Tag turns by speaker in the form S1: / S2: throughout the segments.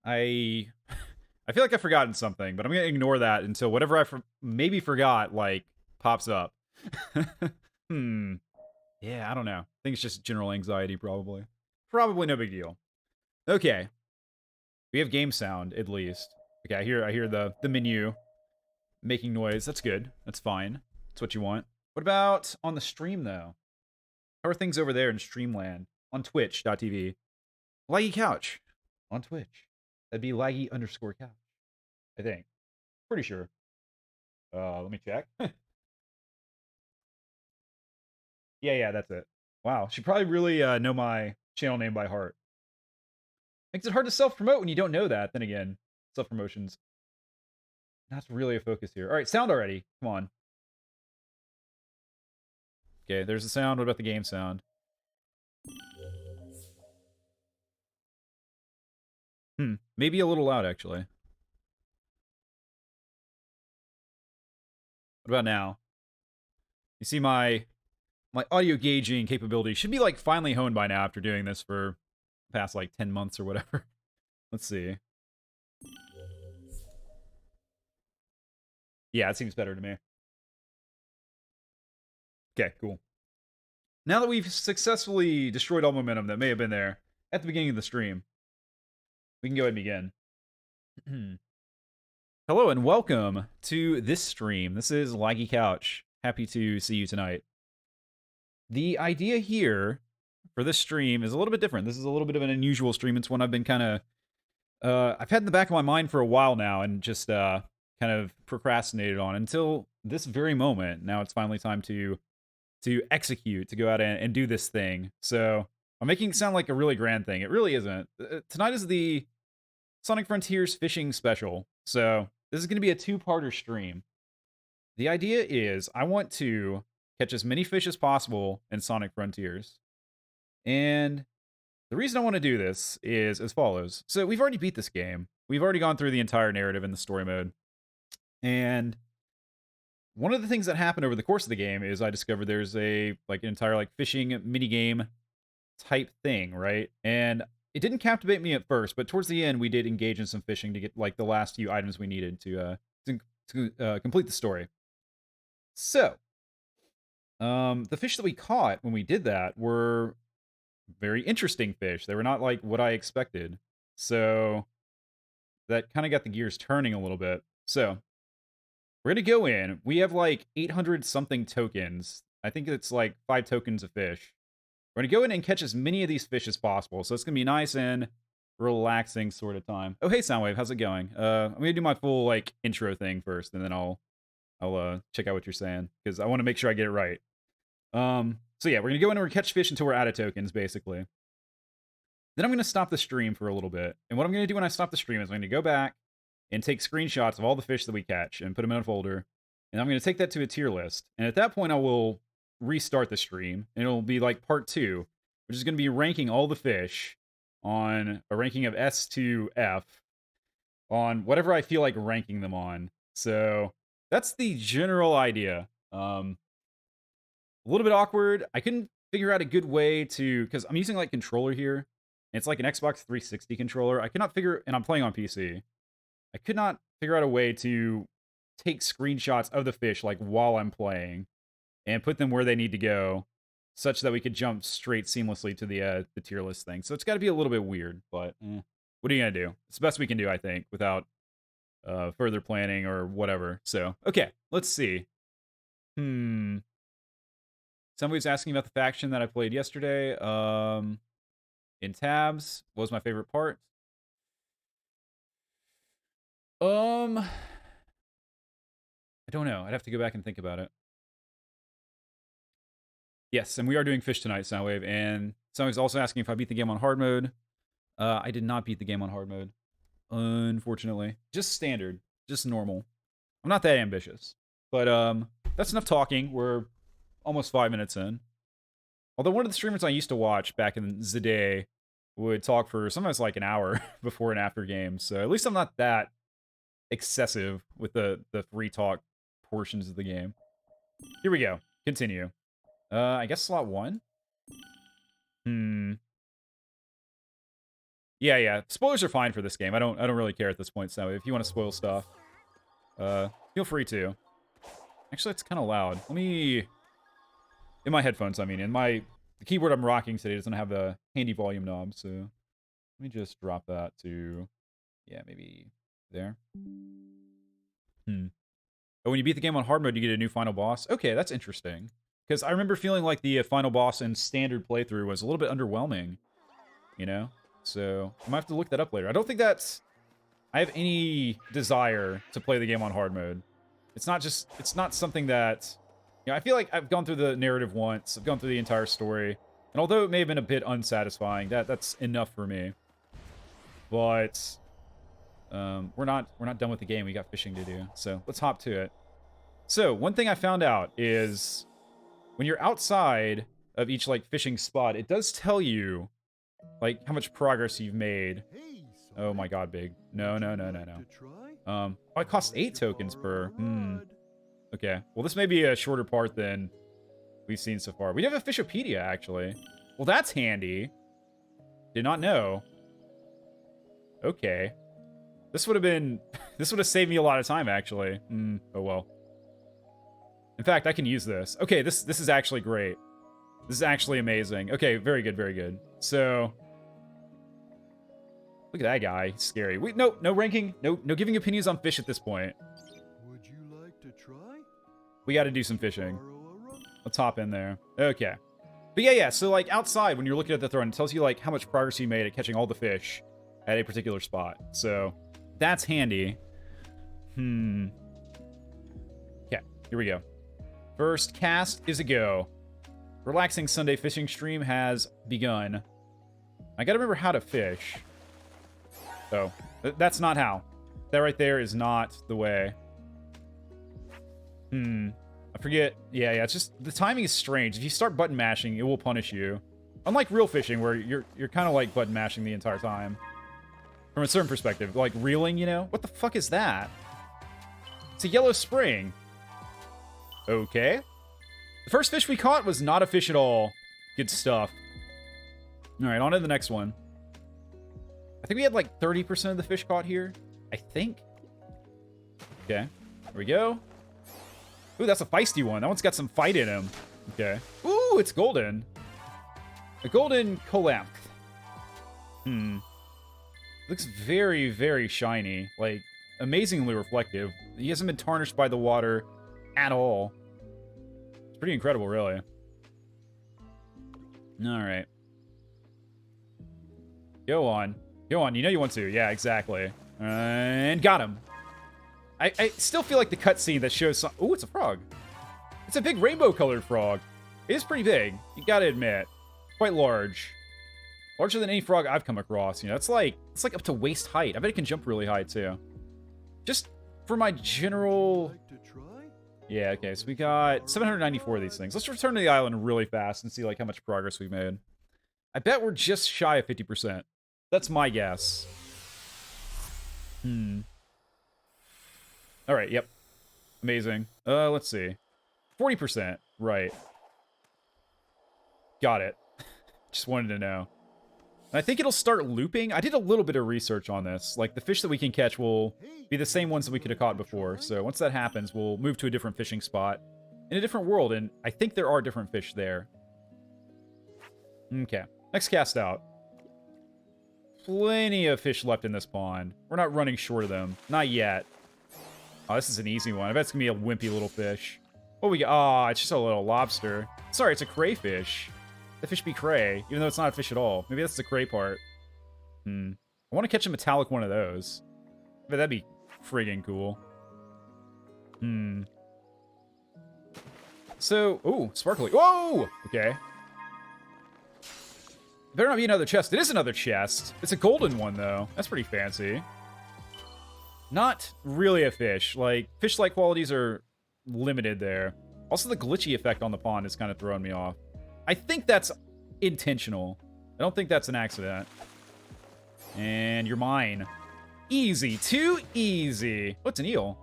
S1: I I feel like I've forgotten something, but I'm gonna ignore that until whatever I maybe forgot like pops up. hmm. Yeah, I don't know. I think it's just general anxiety, probably. Probably no big deal. Okay, we have game sound at least. Okay, I hear the menu making noise. That's good. That's fine. That's what you want. What about on the stream though? How are things over there in Streamland on Twitch.tv? Laggy Couch on Twitch. That'd be laggy underscore couch. I think. Pretty sure. Let me check. Yeah, that's it. Wow, she probably really know my channel name by heart. Makes it hard to self promote when you don't know that. Then again, self promotions not really a focus here. All right, sound already. Come on. Okay, there's the sound. What about the game sound? Maybe a little loud actually. What about now? You see my audio gauging capability should be like finally honed by now after doing this for the past like 10 months or whatever. Let's see. Yeah, it seems better to me. Okay, cool. Now that we've successfully destroyed all momentum that may have been there at the beginning of the stream, we can go ahead and begin. Hello and welcome to this stream. This is Laggy Couch. Happy to see you tonight. The idea here for this stream is a little bit different. This is a little bit of an unusual stream. It's one I've been kind of I've had in the back of my mind for a while now and just kind of procrastinated on until this very moment. Now it's finally time to execute, to go out and do this thing. So I'm making it sound like a really grand thing. It really isn't. Tonight is the Sonic Frontiers fishing special. So this is going to be a two-parter stream. The idea is I want to catch as many fish as possible in Sonic Frontiers. And the reason I want to do this is as follows. So we've already beat this game. We've already gone through the entire narrative in the story mode. And one of the things that happened over the course of the game is I discovered there's an entire like fishing mini game type thing, right? And it didn't captivate me at first, but towards the end we did engage in some fishing to get like the last few items we needed to complete the story. So, the fish that we caught when we did that were very interesting fish. They were not like what I expected. So that kind of got the gears turning a little bit. So we're gonna go in. We have like 800 something tokens. I think it's like 5 tokens of fish. We're gonna go in and catch as many of these fish as possible. So it's gonna be nice and relaxing sort of time. Oh hey Soundwave, how's it going? I'm gonna do my full like intro thing first, and then I'll check out what you're saying because I want to make sure I get it right. So yeah, we're gonna go in and we're catch fish until we're out of tokens, basically. Then I'm gonna stop the stream for a little bit. And what I'm gonna do when I stop the stream is I'm gonna go back and take screenshots of all the fish that we catch and put them in a folder. And I'm gonna take that to a tier list. And at that point, I will restart the stream. And it'll be like part 2, which is gonna be ranking all the fish on a ranking of S to F on whatever I feel like ranking them on. So that's the general idea. A little bit awkward. I couldn't figure out a good way to, because I'm using like controller here. And it's like an Xbox 360 controller. I could not figure, and I'm playing on PC. I could not figure out a way to take screenshots of the fish like while I'm playing and put them where they need to go, such that we could jump straight seamlessly to the tier list thing. So it's got to be a little bit weird, but what are you gonna do? It's the best we can do, I think, without further planning or whatever. So okay, let's see. Somebody's asking about the faction that I played yesterday. In tabs, what was my favorite part? I don't know. I'd have to go back and think about it. Yes, and we are doing fish tonight, Soundwave. And somebody's also asking if I beat the game on hard mode. I did not beat the game on hard mode, unfortunately. Just standard, just normal. I'm not that ambitious, but that's enough talking. We're almost 5 minutes in. Although one of the streamers I used to watch back in the day would talk for sometimes like an hour before and after games. So at least I'm not that excessive with the free talk portions of the game. Here we go. Continue. I guess slot 1? Yeah. Spoilers are fine for this game. I don't really care at this point, so if you want to spoil stuff, feel free to. Actually, it's kind of loud. Let me... In my headphones, I mean. The keyboard I'm rocking today doesn't have a handy volume knob, so... Let me just drop that to... Yeah, maybe there. But when you beat the game on hard mode, you get a new final boss. Okay, that's interesting. Because I remember feeling like the final boss in standard playthrough was a little bit underwhelming. You know? So, I might have to look that up later. I don't think that's... I have any desire to play the game on hard mode. It's not something that... You know, I feel like I've gone through the narrative once. I've gone through the entire story. And although it may have been a bit unsatisfying, that's enough for me. But... we're not done with the game. We got fishing to do. So, let's hop to it. So, one thing I found out is... When you're outside of each, like, fishing spot, it does tell you, like, how much progress you've made. Oh my god, big. No. Oh, it costs 8 tokens per. Okay. Well, this may be a shorter part than we've seen so far. We have a Fishopedia, actually. Well, that's handy. Did not know. Okay. This would have been... This would have saved me a lot of time, actually. Oh, well. In fact, I can use this. Okay, this is actually great. This is actually amazing. Okay, very good, very good. So... Look at that guy. He's scary. No ranking. No giving opinions on fish at this point.
S2: Would you like to try?
S1: We got to do some fishing. Let's hop in there. Okay. But yeah. So, like, outside, when you're looking at the throne, it tells you, like, how much progress you made at catching all the fish at a particular spot. So, that's handy. Okay, here we go. First cast is a go. Relaxing Sunday fishing stream has begun. I gotta remember how to fish. Oh, that's not how. That right there is not the way. I forget. Yeah, it's just... The timing is strange. If you start button mashing, it will punish you. Unlike real fishing, where you're kind of like button mashing the entire time. From a certain perspective. Like reeling, you know? What the fuck is that? It's a yellow spring. Okay. The first fish we caught was not a fish at all. Good stuff. Alright, on to the next one. I think we had like 30% of the fish caught here. I think. Okay. Here we go. Ooh, that's a feisty one. That one's got some fight in him. Okay. Ooh, it's golden. A golden colamp. Looks very, very shiny. Like, amazingly reflective. He hasn't been tarnished by the water at all. It's pretty incredible, really. Alright. Go on. Go on. You know you want to. Yeah, exactly. And got him. I still feel like the cutscene that shows some... Ooh, it's a frog. It's a big rainbow-colored frog. It is pretty big. You gotta admit. Quite large. Larger than any frog I've come across. You know, it's like up to waist height. I bet it can jump really high, too. Just for my general... Yeah, okay. So we got 794 of these things. Let's return to the island really fast and see, like, how much progress we've made. I bet we're just shy of 50%. That's my guess. Alright, yep. Amazing. Let's see. 40%. Right. Got it. Just wanted to know. And I think it'll start looping. I did a little bit of research on this. Like, the fish that we can catch will be the same ones that we could have caught before. So once that happens, we'll move to a different fishing spot in a different world. And I think there are different fish there. Okay. Next cast out. Plenty of fish left in this pond. We're not running short of them. Not yet. Oh, this is an easy one. I bet it's going to be a wimpy little fish. What we got? Oh, it's just a little lobster. Sorry, it's a crayfish. The fish be cray, even though it's not a fish at all. Maybe that's the cray part. I want to catch a metallic one of those. But that'd be friggin' cool. So, ooh, sparkly. Whoa! Okay. Better not be another chest. It is another chest. It's a golden one, though. That's pretty fancy. Not really a fish. Like, fish-like qualities are limited there. Also, the glitchy effect on the pond is kind of throwing me off. I think that's intentional. I don't think that's an accident. And you're mine. Easy. Too easy. What's an eel?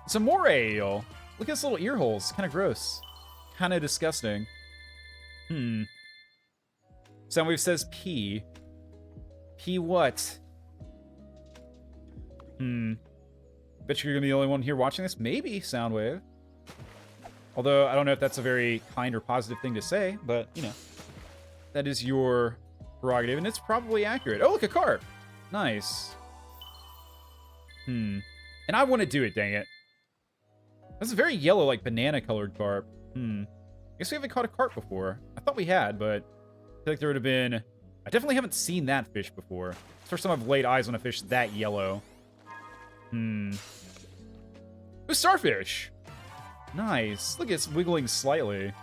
S1: It's a moray eel. Look at this little ear holes. Kind of gross. Kind of disgusting. Soundwave says P. He what? Bet you're gonna be the only one here watching this. Maybe, Soundwave. Although, I don't know if that's a very kind or positive thing to say, but, you know. That is your prerogative, and it's probably accurate. Oh, look, a carp! Nice. And I want to do it, dang it. That's a very yellow, like, banana-colored carp. I guess we haven't caught a carp before. I thought we had, but I feel like there would have been... I definitely haven't seen that fish before. It's the first time I've laid eyes on a fish that yellow. Ooh, starfish! Nice. Look, it's wiggling slightly.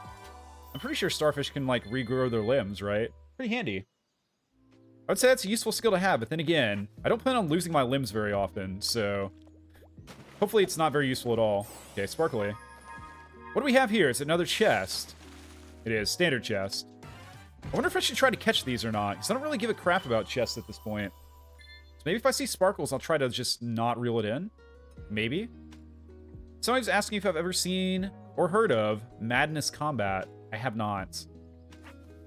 S1: I'm pretty sure starfish can, like, regrow their limbs, right? Pretty handy. I would say that's a useful skill to have, but then again, I don't plan on losing my limbs very often, so... Hopefully it's not very useful at all. Okay, sparkly. What do we have here? Is it another chest? It is. Standard chest. I wonder if I should try to catch these or not, because I don't really give a crap about chests at this point. So maybe if I see sparkles, I'll try to just not reel it in. Maybe. Somebody's asking if I've ever seen or heard of Madness Combat. I have not.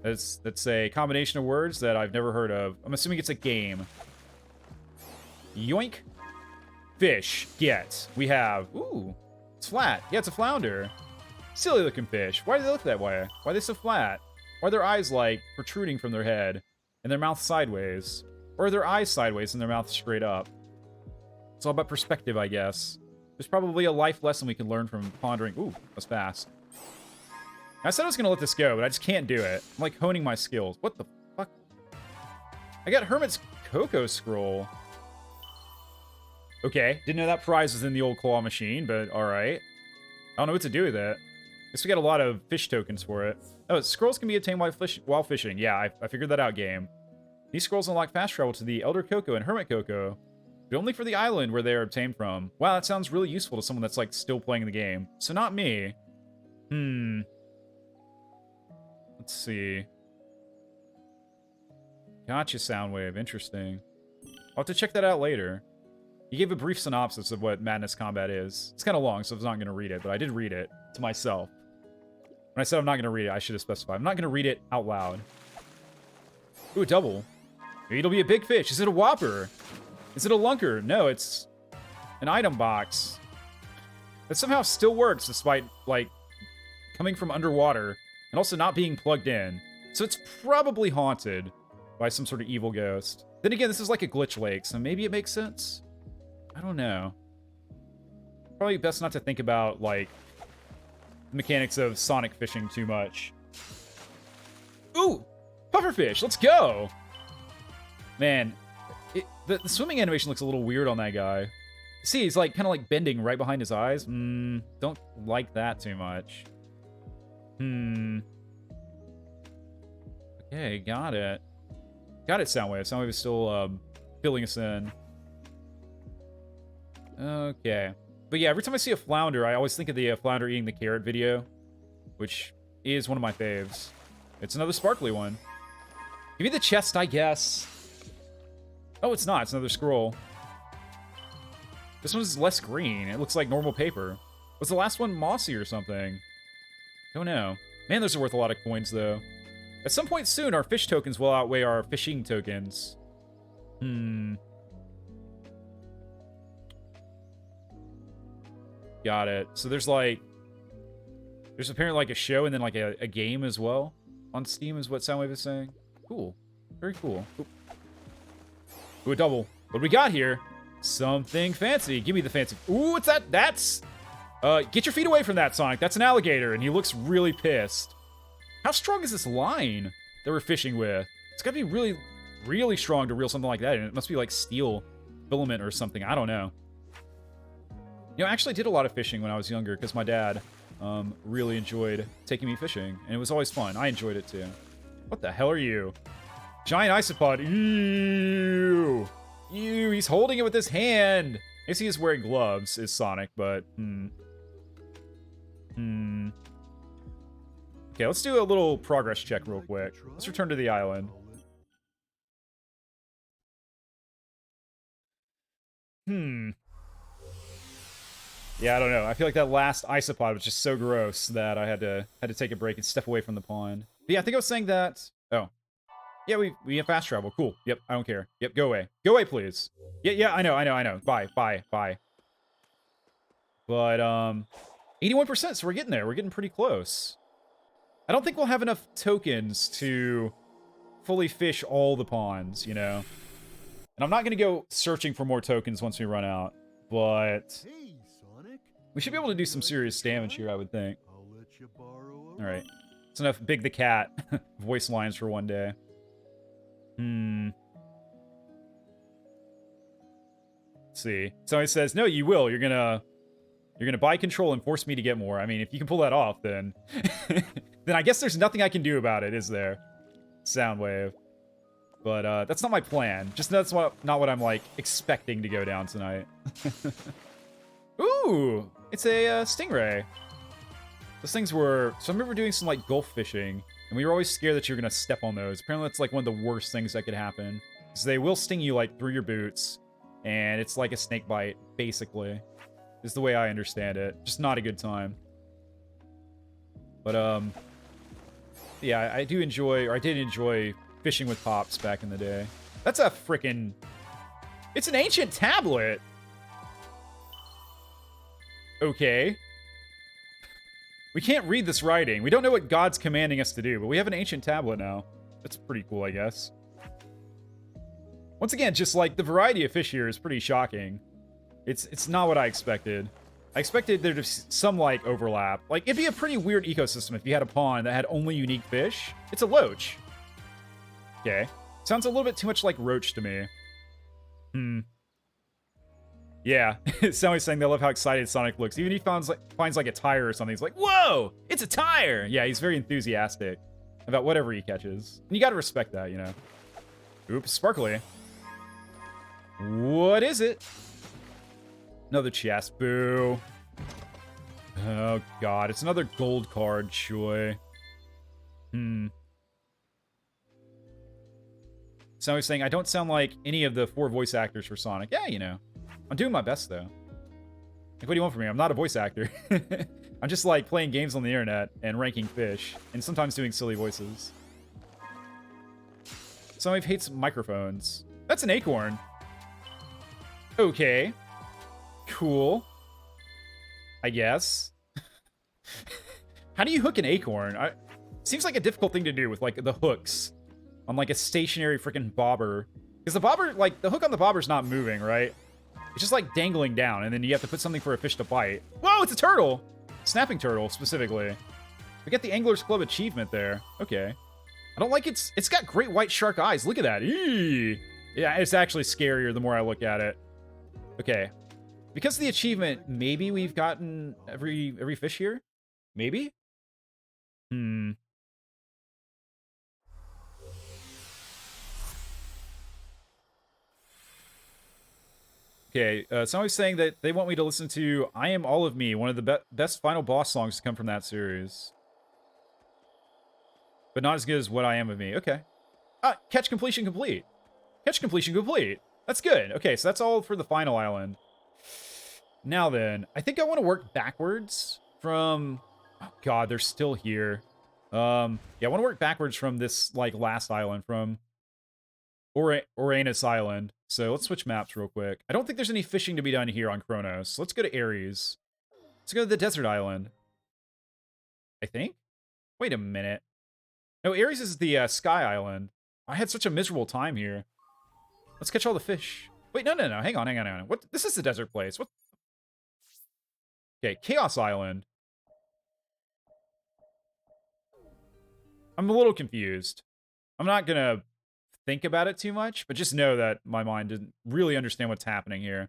S1: That's a combination of words that I've never heard of. I'm assuming it's a game. Yoink. Fish. Get. We have... Ooh. It's flat. Yeah, it's a flounder. Silly looking fish. Why do they look that way? Why are they so flat? Why are their eyes, like, protruding from their head and their mouth sideways? Or are their eyes sideways and their mouth straight up? It's all about perspective, I guess. There's probably a life lesson we can learn from pondering. Ooh, that's fast. I said I was going to let this go, but I just can't do it. I'm, like, honing my skills. What the fuck? I got Hermit's Cocoa Scroll. Okay, didn't know that prize was in the old claw machine, but alright. I don't know what to do with it. Guess we got a lot of fish tokens for it. Oh, scrolls can be obtained while fishing. Yeah, I figured that out, game. These scrolls unlock fast travel to the Elder Cocoa and Hermit Cocoa, but only for the island where they are obtained from. Wow, that sounds really useful to someone that's, like, still playing the game. So not me. Let's see. Gotcha, Soundwave. Interesting. I'll have to check that out later. He gave a brief synopsis of what Madness Combat is. It's kind of long, so I'm not going to read it, but I did read it to myself. When I said I'm not going to read it, I should have specified. I'm not going to read it out loud. Ooh, a double. Maybe it'll be a big fish. Is it a whopper? Is it a lunker? No, it's an item box. That somehow still works despite, like, coming from underwater and also not being plugged in. So it's probably haunted by some sort of evil ghost. Then again, this is like a glitch lake, so maybe it makes sense? I don't know. Probably best not to think about, like, the mechanics of Sonic fishing too much. Ooh! Pufferfish! Let's go! Man, the swimming animation looks a little weird on that guy. See, he's, like, kind of, like, bending right behind his eyes. Don't like that too much. Okay, got it. Got it, Soundwave. Soundwave is still, filling us in. Okay. But yeah, every time I see a flounder, I always think of the flounder eating the carrot video, which is one of my faves. It's another sparkly one. Give me the chest, I guess. Oh, it's not. It's another scroll. This one's less green. It looks like normal paper. Was the last one mossy or something? Don't know. Man, those are worth a lot of coins, though. At some point soon, our fish tokens will outweigh our fishing tokens. Got it. So there's like... There's apparently like a show and then like a game as well on Steam is what Soundwave is saying. Cool. Very cool. Ooh, a double. What do we got here? Something fancy. Give me the fancy. Ooh, what's that? That's... get your feet away from that, Sonic. That's an alligator, and he looks really pissed. How strong is this line that we're fishing with? It's gotta be really, really strong to reel something like that in. It must be like steel filament or something. I don't know. You know, I actually did a lot of fishing when I was younger because my dad really enjoyed taking me fishing, and it was always fun. I enjoyed it too. What the hell are you? Giant isopod. Ew. Ew, he's holding it with his hand. I guess he is wearing gloves, is Sonic, but... Okay, let's do a little progress check real quick. Let's return to the island. Yeah, I don't know. I feel like that last isopod was just so gross that I had to take a break and step away from the pond. But yeah, I think I was saying that... Oh. Yeah, we have fast travel. Cool. Yep, I don't care. Yep, go away. Go away, please. Yeah, I know. Bye. But, 81%, so we're getting there. We're getting pretty close. I don't think we'll have enough tokens to fully fish all the ponds, you know? And I'm not going to go searching for more tokens once we run out, but
S2: Hey, Sonic.
S1: we should be able to do some serious damage here, I would think.
S2: I'll let you borrow
S1: All right. It's enough Big the Cat voice lines for one day. Let's see. Somebody says, no, you will. You're gonna buy control and force me to get more. I mean, if you can pull that off, then then I guess there's nothing I can do about it, is there? Soundwave. But that's not my plan. Just that's not what I'm like expecting to go down tonight. Ooh, it's a stingray. Those things were. So I remember doing some like gulf fishing, and we were always scared that you were gonna step on those. Apparently, that's like one of the worst things that could happen, because they will sting you like through your boots, and it's like a snake bite, basically. Is the way I understand it. Just not a good time. But yeah, I do enjoy, or I did enjoy fishing with Pops back in the day. That's a frickin'... It's an ancient tablet! Okay. We can't read this writing. We don't know what God's commanding us to do, but we have an ancient tablet now. That's pretty cool, I guess. Once again, just like the variety of fish here is pretty shocking. It's not what I expected. I expected there to be some, like, overlap. Like, it'd be a pretty weird ecosystem if you had a pond that had only unique fish. It's a loach. Okay. Sounds a little bit too much like roach to me. Yeah. Somebody's saying they love how excited Sonic looks. Even if he finds like a tire or something, he's like, whoa! It's a tire! Yeah, he's very enthusiastic about whatever he catches. And you gotta respect that, you know. Oops, sparkly. What is it? Another chest. Boo. Oh, God. It's another gold card, Choi. Somebody's saying, I don't sound like any of the 4 voice actors for Sonic. Yeah, you know. I'm doing my best, though. Like, what do you want from me? I'm not a voice actor. I'm just, like, playing games on the internet and ranking fish. And sometimes doing silly voices. Somebody hates microphones. That's an acorn. Okay. Cool. I guess. How do you hook an acorn? Seems like a difficult thing to do with, like, the hooks on, like, a stationary freaking bobber. Because the bobber, like, the hook on the bobber's not moving, right? It's just, like, dangling down, and then you have to put something for a fish to bite. Whoa, it's a turtle! Snapping turtle, specifically. We get the Anglers Club achievement there. Okay. I don't like it's got great white shark eyes. Look at that. Eee! Yeah, it's actually scarier the more I look at it. Okay. Because of the achievement, maybe we've gotten every fish here? Maybe? Okay, somebody's saying that they want me to listen to I Am All of Me, one of the best final boss songs to come from that series. But not as good as What I Am of Me. Okay. Catch completion complete. Catch completion complete. That's good. Okay, so that's all for the final island. Now then, I think I want to work backwards from... Oh god, they're still here. Yeah, I want to work backwards from this, like, last island, from Uranus Island. So let's switch maps real quick. I don't think there's any fishing to be done here on Kronos. So let's go to Ares. Let's go to the desert island. I think? Wait a minute. No, Ares is the sky island. I had such a miserable time here. Let's catch all the fish. Wait, no. Hang on. What? This is the desert place. What? Okay, Chaos Island. I'm a little confused. I'm not gonna think about it too much, but just know that my mind didn't really understand what's happening here.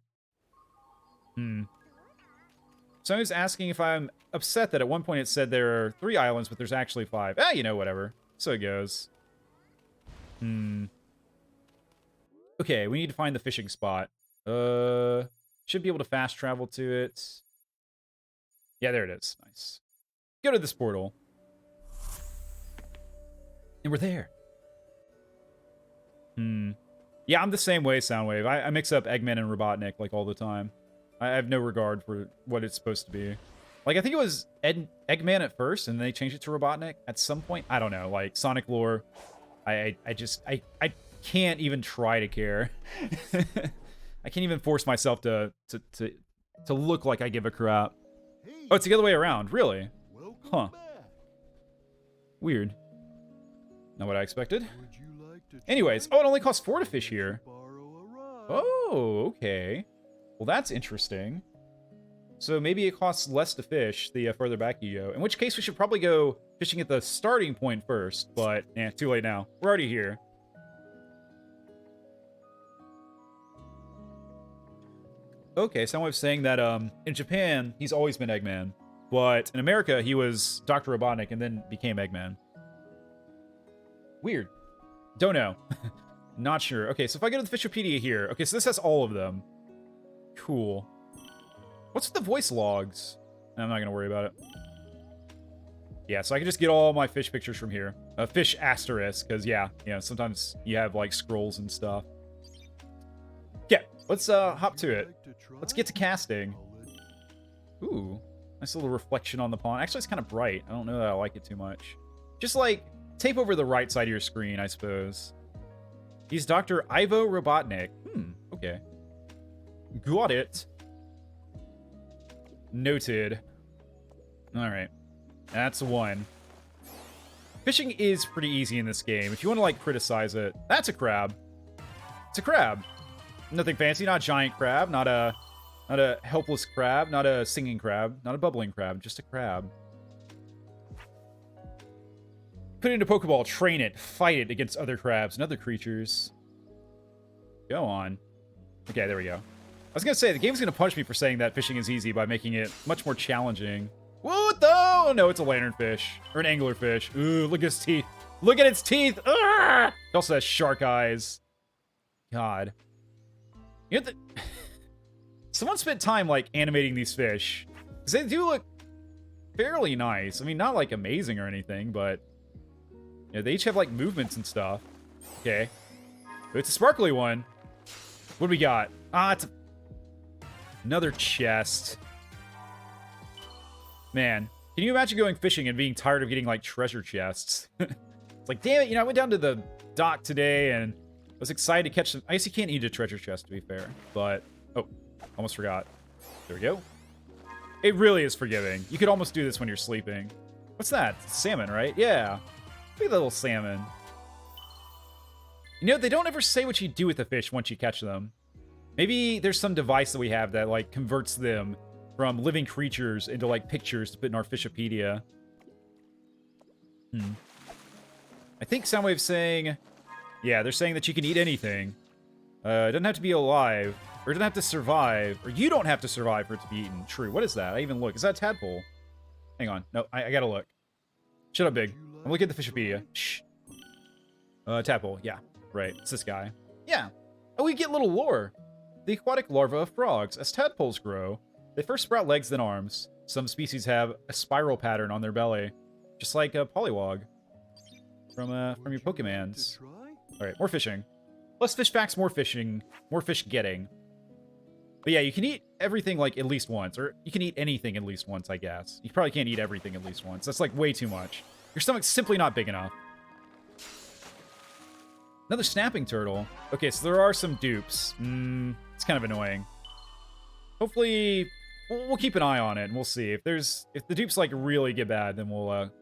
S1: Someone's asking if I'm upset that at one point it said there are 3 islands, but there's actually 5. You know, whatever. So it goes. Okay, we need to find the fishing spot. Should be able to fast travel to it. Yeah, there it is. Nice. Go to this portal. And we're there. Yeah, I'm the same way, Soundwave. I mix up Eggman and Robotnik, like, all the time. I have no regard for what it's supposed to be. Like, I think it was Eggman at first, and they changed it to Robotnik at some point. I don't know, like, Sonic lore. I can't even try to care. I can't even force myself to look like I give a crap.
S2: Hey,
S1: Oh, it's the other way around. Really?
S2: welcome
S1: Huh.
S2: back.
S1: Weird. Not what I expected.
S2: Would you like to
S1: Anyways,
S2: try?
S1: oh, it only costs 4 to fish here.
S2: Borrow a ride.
S1: Oh, okay. Well, that's interesting. So maybe it costs less to fish the further back you go. In which case, we should probably go fishing at the starting point first. But, too late now. We're already here. Okay, someone was saying that in Japan, he's always been Eggman. But in America, he was Dr. Robotnik and then became Eggman. Weird. Don't know. Not sure. Okay, so if I go to the Fishopedia here. Okay, so this has all of them. Cool. What's with the voice logs? I'm not going to worry about it. Yeah, so I can just get all my fish pictures from here. Fish asterisk, because, yeah, sometimes you have, like, scrolls and stuff. Okay, let's hop to it. Let's get to casting. Ooh, nice little reflection on the pond. Actually, it's kind of bright. I don't know that I like it too much. Just, like, tape over the right side of your screen, I suppose. He's Dr. Ivo Robotnik. Okay. Got it. Noted. Alright. That's one. Fishing is pretty easy in this game. If you want to, like, criticize it. That's a crab. It's a crab. Nothing fancy. Not a giant crab. Not a helpless crab. Not a singing crab. Not a bubbling crab. Just a crab. Put it into Pokeball. Train it. Fight it against other crabs and other creatures. Go on. Okay, there we go. I was going to say, the game's going to punish me for saying that fishing is easy by making it much more challenging. What though? No, it's a lanternfish. Or an anglerfish. Ooh, look at its teeth. Look at its teeth! It also has shark eyes. God. You know, someone spent time, like, animating these fish. Because they do look fairly nice. I mean, not, like, amazing or anything, but... they each have, like, movements and stuff. Okay. It's a sparkly one. What do we got? It's another chest. Man, can you imagine going fishing and being tired of getting, like, treasure chests? It's like, damn it, I went down to the dock today and was excited to catch some... I guess you can't eat a treasure chest, to be fair. But, oh, almost forgot. There we go. It really is forgiving. You could almost do this when you're sleeping. What's that? It's salmon, right? Yeah. Look at the little salmon. They don't ever say what you do with the fish once you catch them. Maybe there's some device that we have that, like, converts them from living creatures into, like, pictures to put in our Fishopedia. I think Soundwave's saying... Yeah, they're saying that you can eat anything. It doesn't have to be alive. Or it doesn't have to survive. Or you don't have to survive for it to be eaten. True. What is that? I even look. Is that a tadpole? Hang on. No, I gotta look. Shut up, Big. I'm looking at the Fishopedia. Shh. Tadpole. Yeah. Right. It's this guy. Yeah. Oh, we get little lore. The aquatic larvae of frogs. As tadpoles grow, they first sprout legs then arms. Some species have a spiral pattern on their belly. Just like a Poliwag. From your Pokemans. Alright, more fishing. Less fish facts, more fishing. More fish getting. But yeah, you can eat everything, like, at least once. Or you can eat anything at least once, I guess. You probably can't eat everything at least once. That's, like, way too much. Your stomach's simply not big enough. Another snapping turtle. Okay, so there are some dupes. It's kind of annoying. Hopefully, we'll keep an eye on it, and we'll see. If the dupes, like, really get bad, then we'll,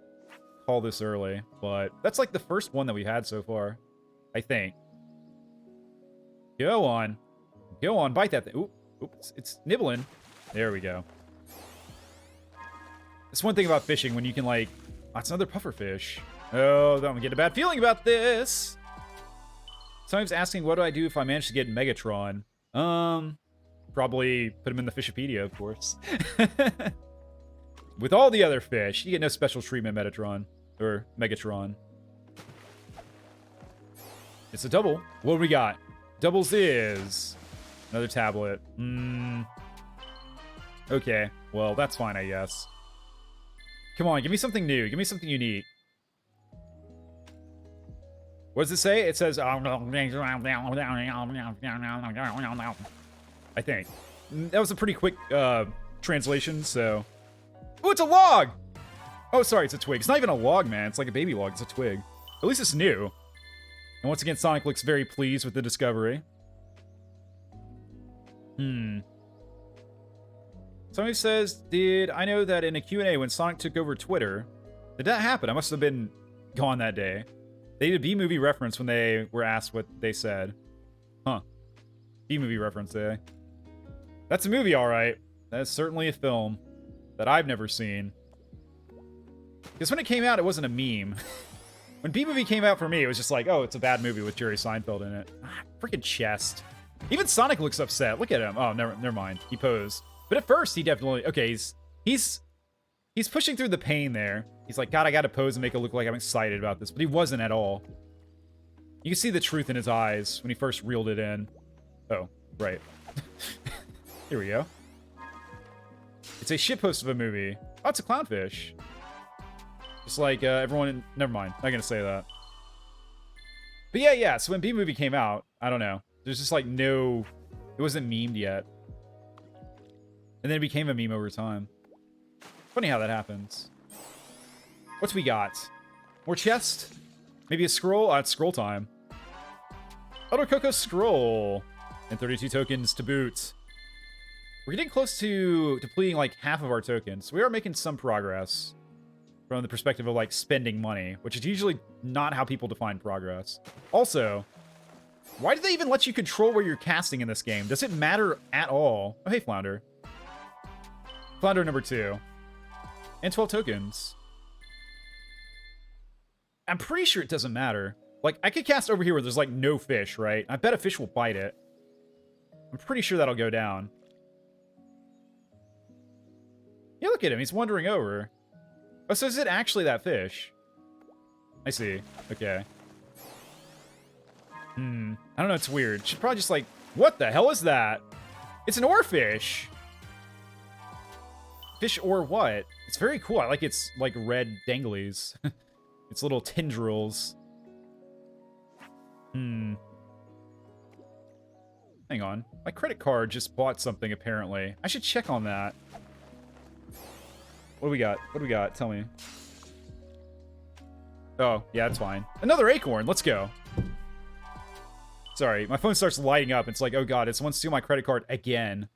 S1: call this early. But that's, like, the first one that we had so far. I think. Go on. Go on, bite that thing. Oop, it's nibbling. There we go. It's one thing about fishing when you can, like... That's another pufferfish. Oh, I'm getting a bad feeling about this. Sometimes asking, what do I do if I manage to get Megatron? Probably put him in the Fishopedia, of course. With all the other fish, you get no special treatment, Metatron. Or Megatron. It's a double. What do we got? Doubles is... Another tablet. Okay. Well, that's fine, I guess. Come on, give me something new. Give me something unique. What does it say? It says... I think. That was a pretty quick translation, so... Oh, it's a log! Oh, sorry, it's a twig. It's not even a log, man. It's like a baby log. It's a twig. At least it's new. And once again, Sonic looks very pleased with the discovery. Somebody says, did I know that in a Q&A when Sonic took over Twitter? Did that happen? I must have been gone that day. They did a B-movie reference when they were asked what they said. Huh. B-movie reference, eh? That's a movie, alright. That is certainly a film that I've never seen. Because when it came out, it wasn't a meme. When B-movie came out for me, it was just like, oh, it's a bad movie with Jerry Seinfeld in it. Freaking chest. Even Sonic looks upset. Look at him. Oh, never mind. He posed. But at first, he definitely... Okay, he's pushing through the pain there. He's like, God, I gotta pose and make it look like I'm excited about this. But he wasn't at all. You can see the truth in his eyes when he first reeled it in. Oh, right. Here we go. It's a shitpost of a movie. Oh, it's a clownfish. Just like everyone in... Never mind. Not gonna say that. But yeah. So when B-movie came out, I don't know. There's just like no... It wasn't memed yet. And then it became a meme over time. Funny how that happens. What's we got? More chest? Maybe a scroll? It's scroll time. Auto Coco scroll. And 32 tokens to boot. We're getting close to depleting like half of our tokens. We are making some progress. From the perspective of like spending money. Which is usually not how people define progress. Also, why did they even let you control where you're casting in this game? Does it matter at all? Oh, hey, Flounder. Flounder number 2. And 12 tokens. I'm pretty sure it doesn't matter. Like, I could cast over here where there's, like, no fish, right? I bet a fish will bite it. I'm pretty sure that'll go down. Yeah, look at him. He's wandering over. Oh, so is it actually that fish? I see. Okay. I don't know. It's weird. Should probably just, like... What the hell is that? It's an oarfish! Fish or what? It's very cool. I like its, like, red danglies. Its little tendrils. Hang on. My credit card just bought something, apparently. I should check on that. What do we got? What do we got? Tell me. Oh, yeah, it's fine. Another acorn. Let's go. Sorry, my phone starts lighting up. It's like, oh god, it's someone steal my credit card again.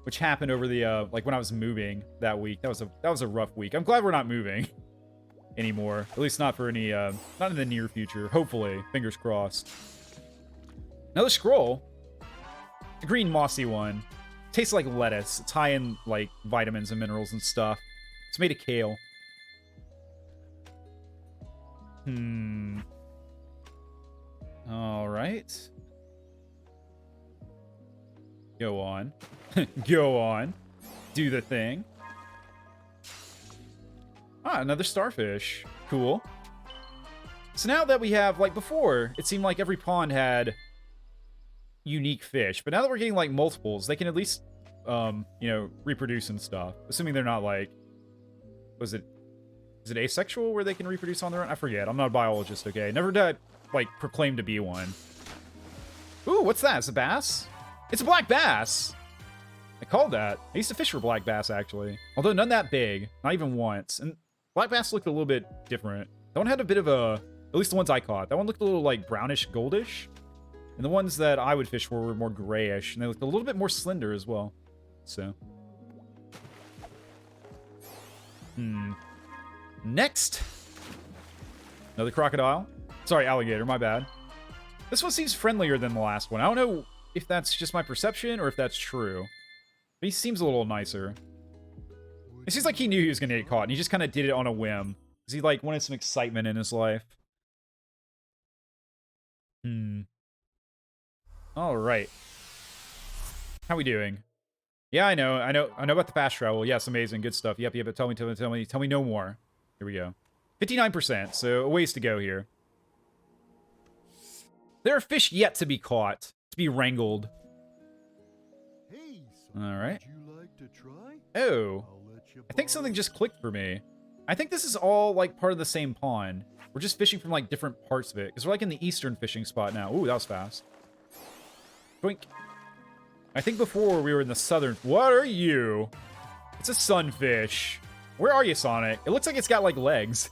S1: Which happened over the, like, when I was moving that week. That was a rough week. I'm glad we're not moving anymore. At least not for any, not in the near future. Hopefully. Fingers crossed. Another scroll. The green mossy one. Tastes like lettuce. It's high in, like, vitamins and minerals and stuff. It's made of kale. Alright. Go on. Go on. Do the thing. Ah, another starfish. Cool. So now that we have, like before, it seemed like every pond had unique fish. But now that we're getting, like, multiples, they can at least, you know, reproduce and stuff. Assuming they're not, like... Is it asexual where they can reproduce on their own? I forget. I'm not a biologist, okay? Never did, like, proclaim to be one. Ooh, what's that? It's a bass? It's a black bass! I called that. I used to fish for black bass, actually. Although none that big. Not even once. And black bass looked a little bit different. That one had a bit of a... At least the ones I caught. That one looked a little, like, brownish, goldish. And the ones that I would fish for were more grayish. And they looked a little bit more slender as well. So. Next. Another crocodile. Sorry, alligator. My bad. This one seems friendlier than the last one. I don't know if that's just my perception or if that's true. But he seems a little nicer. It seems like he knew he was going to get caught, and he just kind of did it on a whim. Because he, like, wanted some excitement in his life. Alright. How we doing? Yeah, I know about the fast travel. Yes, amazing, good stuff. Yep, but tell me no more. Here we go. 59%, so a ways to go here. There are fish yet to be caught, to be wrangled.
S2: Hey,
S1: all right.
S2: Would you like to try?
S1: Oh,
S2: I'll let you
S1: I think
S2: borrow
S1: something
S2: it.
S1: just clicked for me. I think this is all, like, part of the same pond. We're just fishing from, like, different parts of it. Because we're, like, in the eastern fishing spot now. Ooh, that was fast. Boink. I think before we were in the southern... What are you? It's a sunfish. Where are you, Sonic? It looks like it's got, like, legs.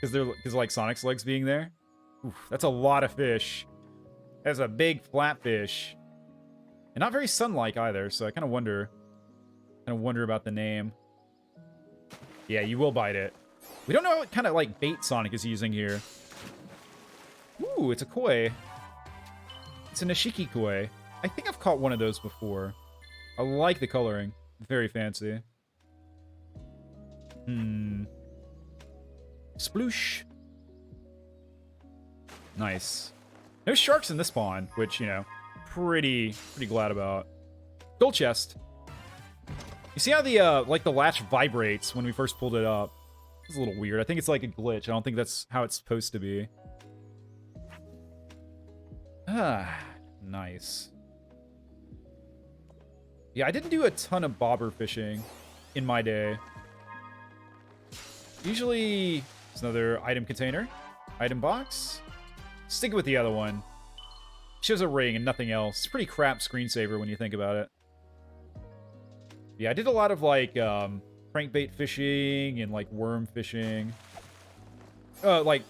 S1: Because like, Sonic's legs being there. Oof, that's a lot of fish. That's a big flat fish. And not very sun-like either, so I kind of wonder about the name. Yeah, you will bite it. We don't know what kind of, like, bait Sonic is using here. Ooh, it's a koi. It's a Nishiki koi. I think I've caught one of those before. I like the coloring. Very fancy. Sploosh. Nice. No sharks in this pond, which, you know, pretty glad about. Gold chest. You see how the, like, the latch vibrates when we first pulled it up? It's a little weird. I think it's like a glitch. I don't think that's how it's supposed to be. Ah, nice. Yeah, I didn't do a ton of bobber fishing in my day. Usually, it's another item container. Item box. Stick with the other one. Shows a ring and nothing else. It's pretty crap screensaver when you think about it. Yeah, I did a lot of, like, crankbait fishing and, like, worm fishing. Like,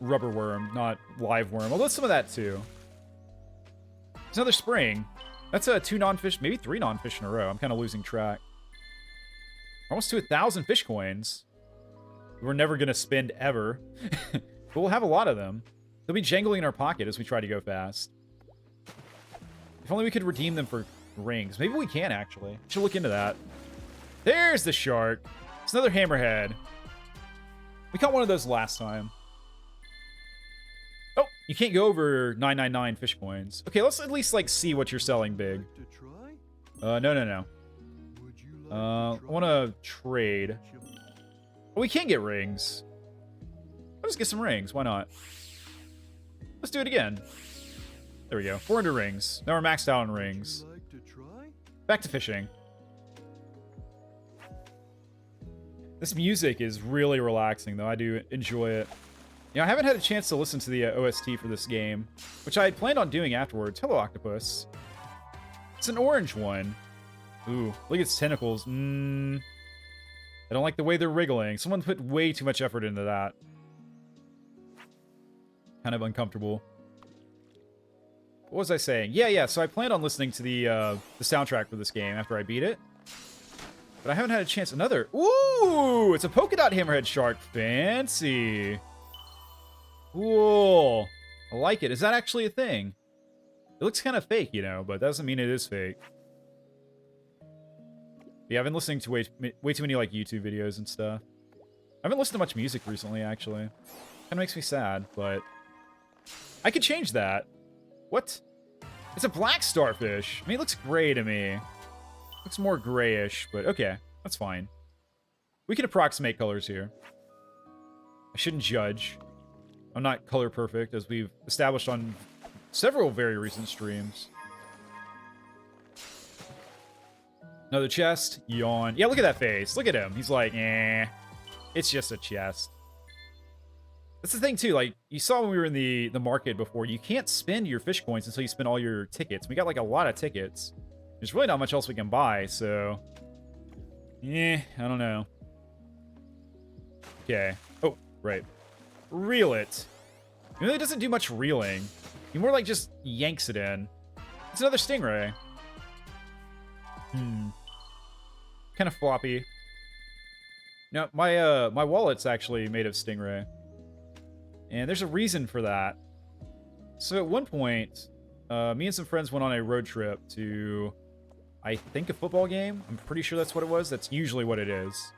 S1: rubber worm, not live worm. Although some of that, too. There's another spring. That's 2 non-fish, maybe 3 non-fish in a row. I'm kind of losing track. Almost to 1,000 fish coins. We're never going to spend ever. But we'll have a lot of them. They'll be jangling in our pocket as we try to go fast. If only we could redeem them for rings. Maybe we can, actually. Should look into that. There's the shark. It's another hammerhead. We caught one of those last time. Oh, you can't go over 999 fish coins. Okay, let's at least, like, see what you're selling big. No. I want to trade. Oh, we can get rings. Let's get some rings. Why not? Let's do it again. There we go. 400 rings. Now we're maxed out on rings. Back to fishing. This music is really relaxing, though. I do enjoy it. You know, I haven't had a chance to listen to the OST for this game, which I had planned on doing afterwards. Hello, octopus. It's an orange one. Ooh, look at its tentacles. I don't like the way they're wriggling. Someone put way too much effort into that. Kind of uncomfortable. What was I saying? Yeah, so I planned on listening to the soundtrack for this game after I beat it. But I haven't had a chance. Another. Ooh, it's a polka dot hammerhead shark. Fancy. Cool. I like it. Is that actually a thing? It looks kind of fake, you know, but that doesn't mean it is fake. Yeah, I've been listening to way too many, like, YouTube videos and stuff. I haven't listened to much music recently, actually. Kind of makes me sad, but I could change that. What? It's a black starfish. I mean, it looks gray to me. Looks more grayish, but okay. That's fine. We can approximate colors here. I shouldn't judge. I'm not color perfect, as we've established on several very recent streams. Another chest. Yawn. Yeah, look at that face. Look at him. He's like, eh. It's just a chest. That's the thing, too. Like, you saw when we were in the market before, you can't spend your fish coins until you spend all your tickets. We got, like, a lot of tickets. There's really not much else we can buy, so... I don't know. Okay. Oh, right. Reel it. It really doesn't do much reeling. He more like just yanks it in. It's another stingray. Kind of floppy. No, my wallet's actually made of stingray. And there's a reason for that. So at one point, me and some friends went on a road trip to, I think, a football game. I'm pretty sure that's what it was. That's usually what it is.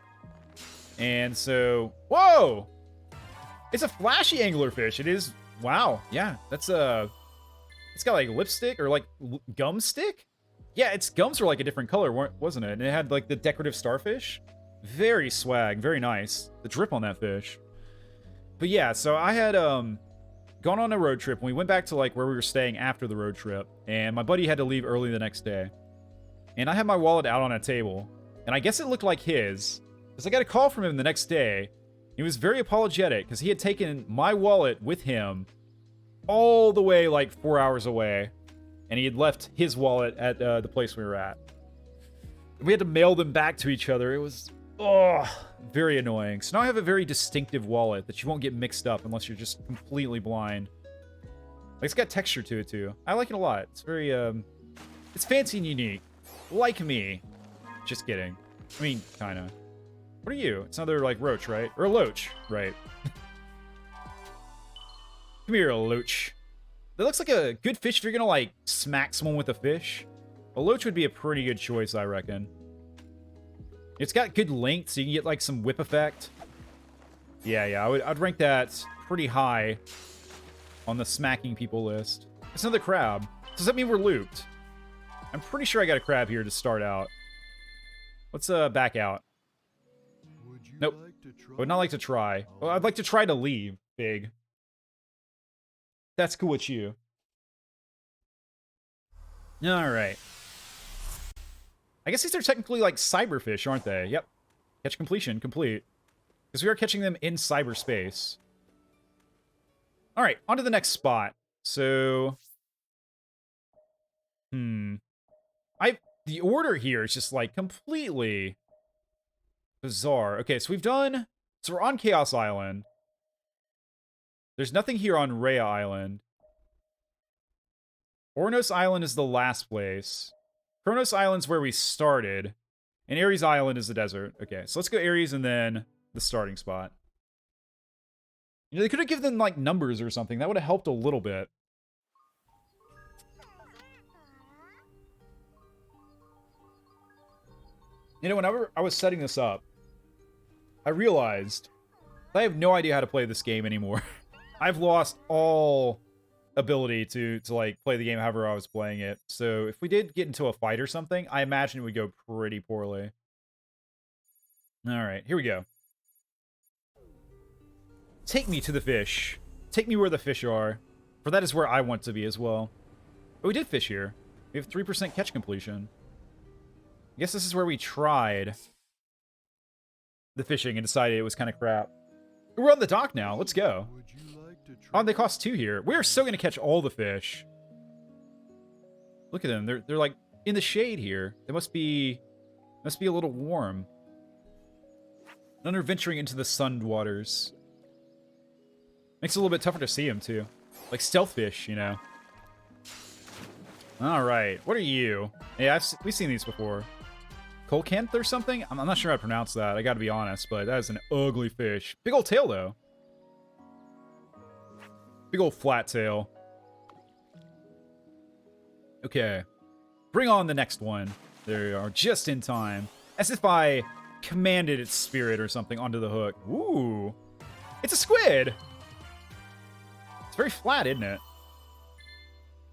S1: And so, whoa! It's a flashy anglerfish. It is, wow. Yeah, that's it's got like lipstick or like gum stick? Yeah, its gums were like a different color, wasn't it? And it had like the decorative starfish. Very swag, very nice. The drip on that fish. But yeah, so I had gone on a road trip, and we went back to like where we were staying after the road trip, and my buddy had to leave early the next day. And I had my wallet out on a table, and I guess it looked like his, because I got a call from him the next day. He was very apologetic, because he had taken my wallet with him all the way like 4 hours away, and he had left his wallet at the place we were at. We had to mail them back to each other. It was, very annoying. So now I have a very distinctive wallet that you won't get mixed up unless you're just completely blind. Like, it's got texture to it, too. I like it a lot. It's very, it's fancy and unique. Like me. Just kidding. I mean, kinda. What are you? It's another, like, roach, right? Or a loach, right? Come here, loach. That looks like a good fish if you're gonna, like, smack someone with a fish. A loach would be a pretty good choice, I reckon. It's got good length, so you can get, like, some whip effect. Yeah, I'd rank that pretty high on the smacking people list. It's another crab. Does that mean we're looped? I'm pretty sure I got a crab here to start out. Let's, back out.
S2: Would you
S1: Nope.
S2: like to try?
S1: I would not like to try. Well, I'd like to try to leave, Big. That's cool with you. Alright. I guess these are technically like cyberfish, aren't they? Yep. Catch completion, complete. Because we are catching them in cyberspace. Alright, on to the next spot. So... The order here is just, like, completely bizarre. Okay, so we've done... So we're on Chaos Island. There's nothing here on Rhea Island. Ornos Island is the last place. Kronos Island's where we started. And Ares Island is the desert. Okay, so let's go Ares and then the starting spot. You know, they could have given them, like, numbers or something. That would have helped a little bit. You know, whenever I was setting this up, I realized I have no idea how to play this game anymore. I've lost all ability to like play the game however I was playing it. So if we did get into a fight or something, I imagine it would go pretty poorly. All right, here we go. Take me to the fish. Take me where the fish are. For that is where I want to be as well. But we did fish here. We have 3% catch completion. I guess this is where we tried the fishing and decided it was kind of crap. We're on the dock now. Let's go.
S2: Would you like to try?
S1: Oh, they cost 2 here. We are so going to catch all the fish. Look at them. They're like in the shade here. They must be a little warm. None are venturing into the sunned waters. Makes it a little bit tougher to see them too. Like stealth fish, you know. All right. What are you? Yeah, we've seen these before. Colcanth or something? I'm not sure how to pronounce that. I gotta be honest, but that is an ugly fish. Big old tail, though. Big old flat tail. Okay. Bring on the next one. There you are, just in time. As if I commanded its spirit or something onto the hook. Ooh. It's a squid! It's very flat, isn't it?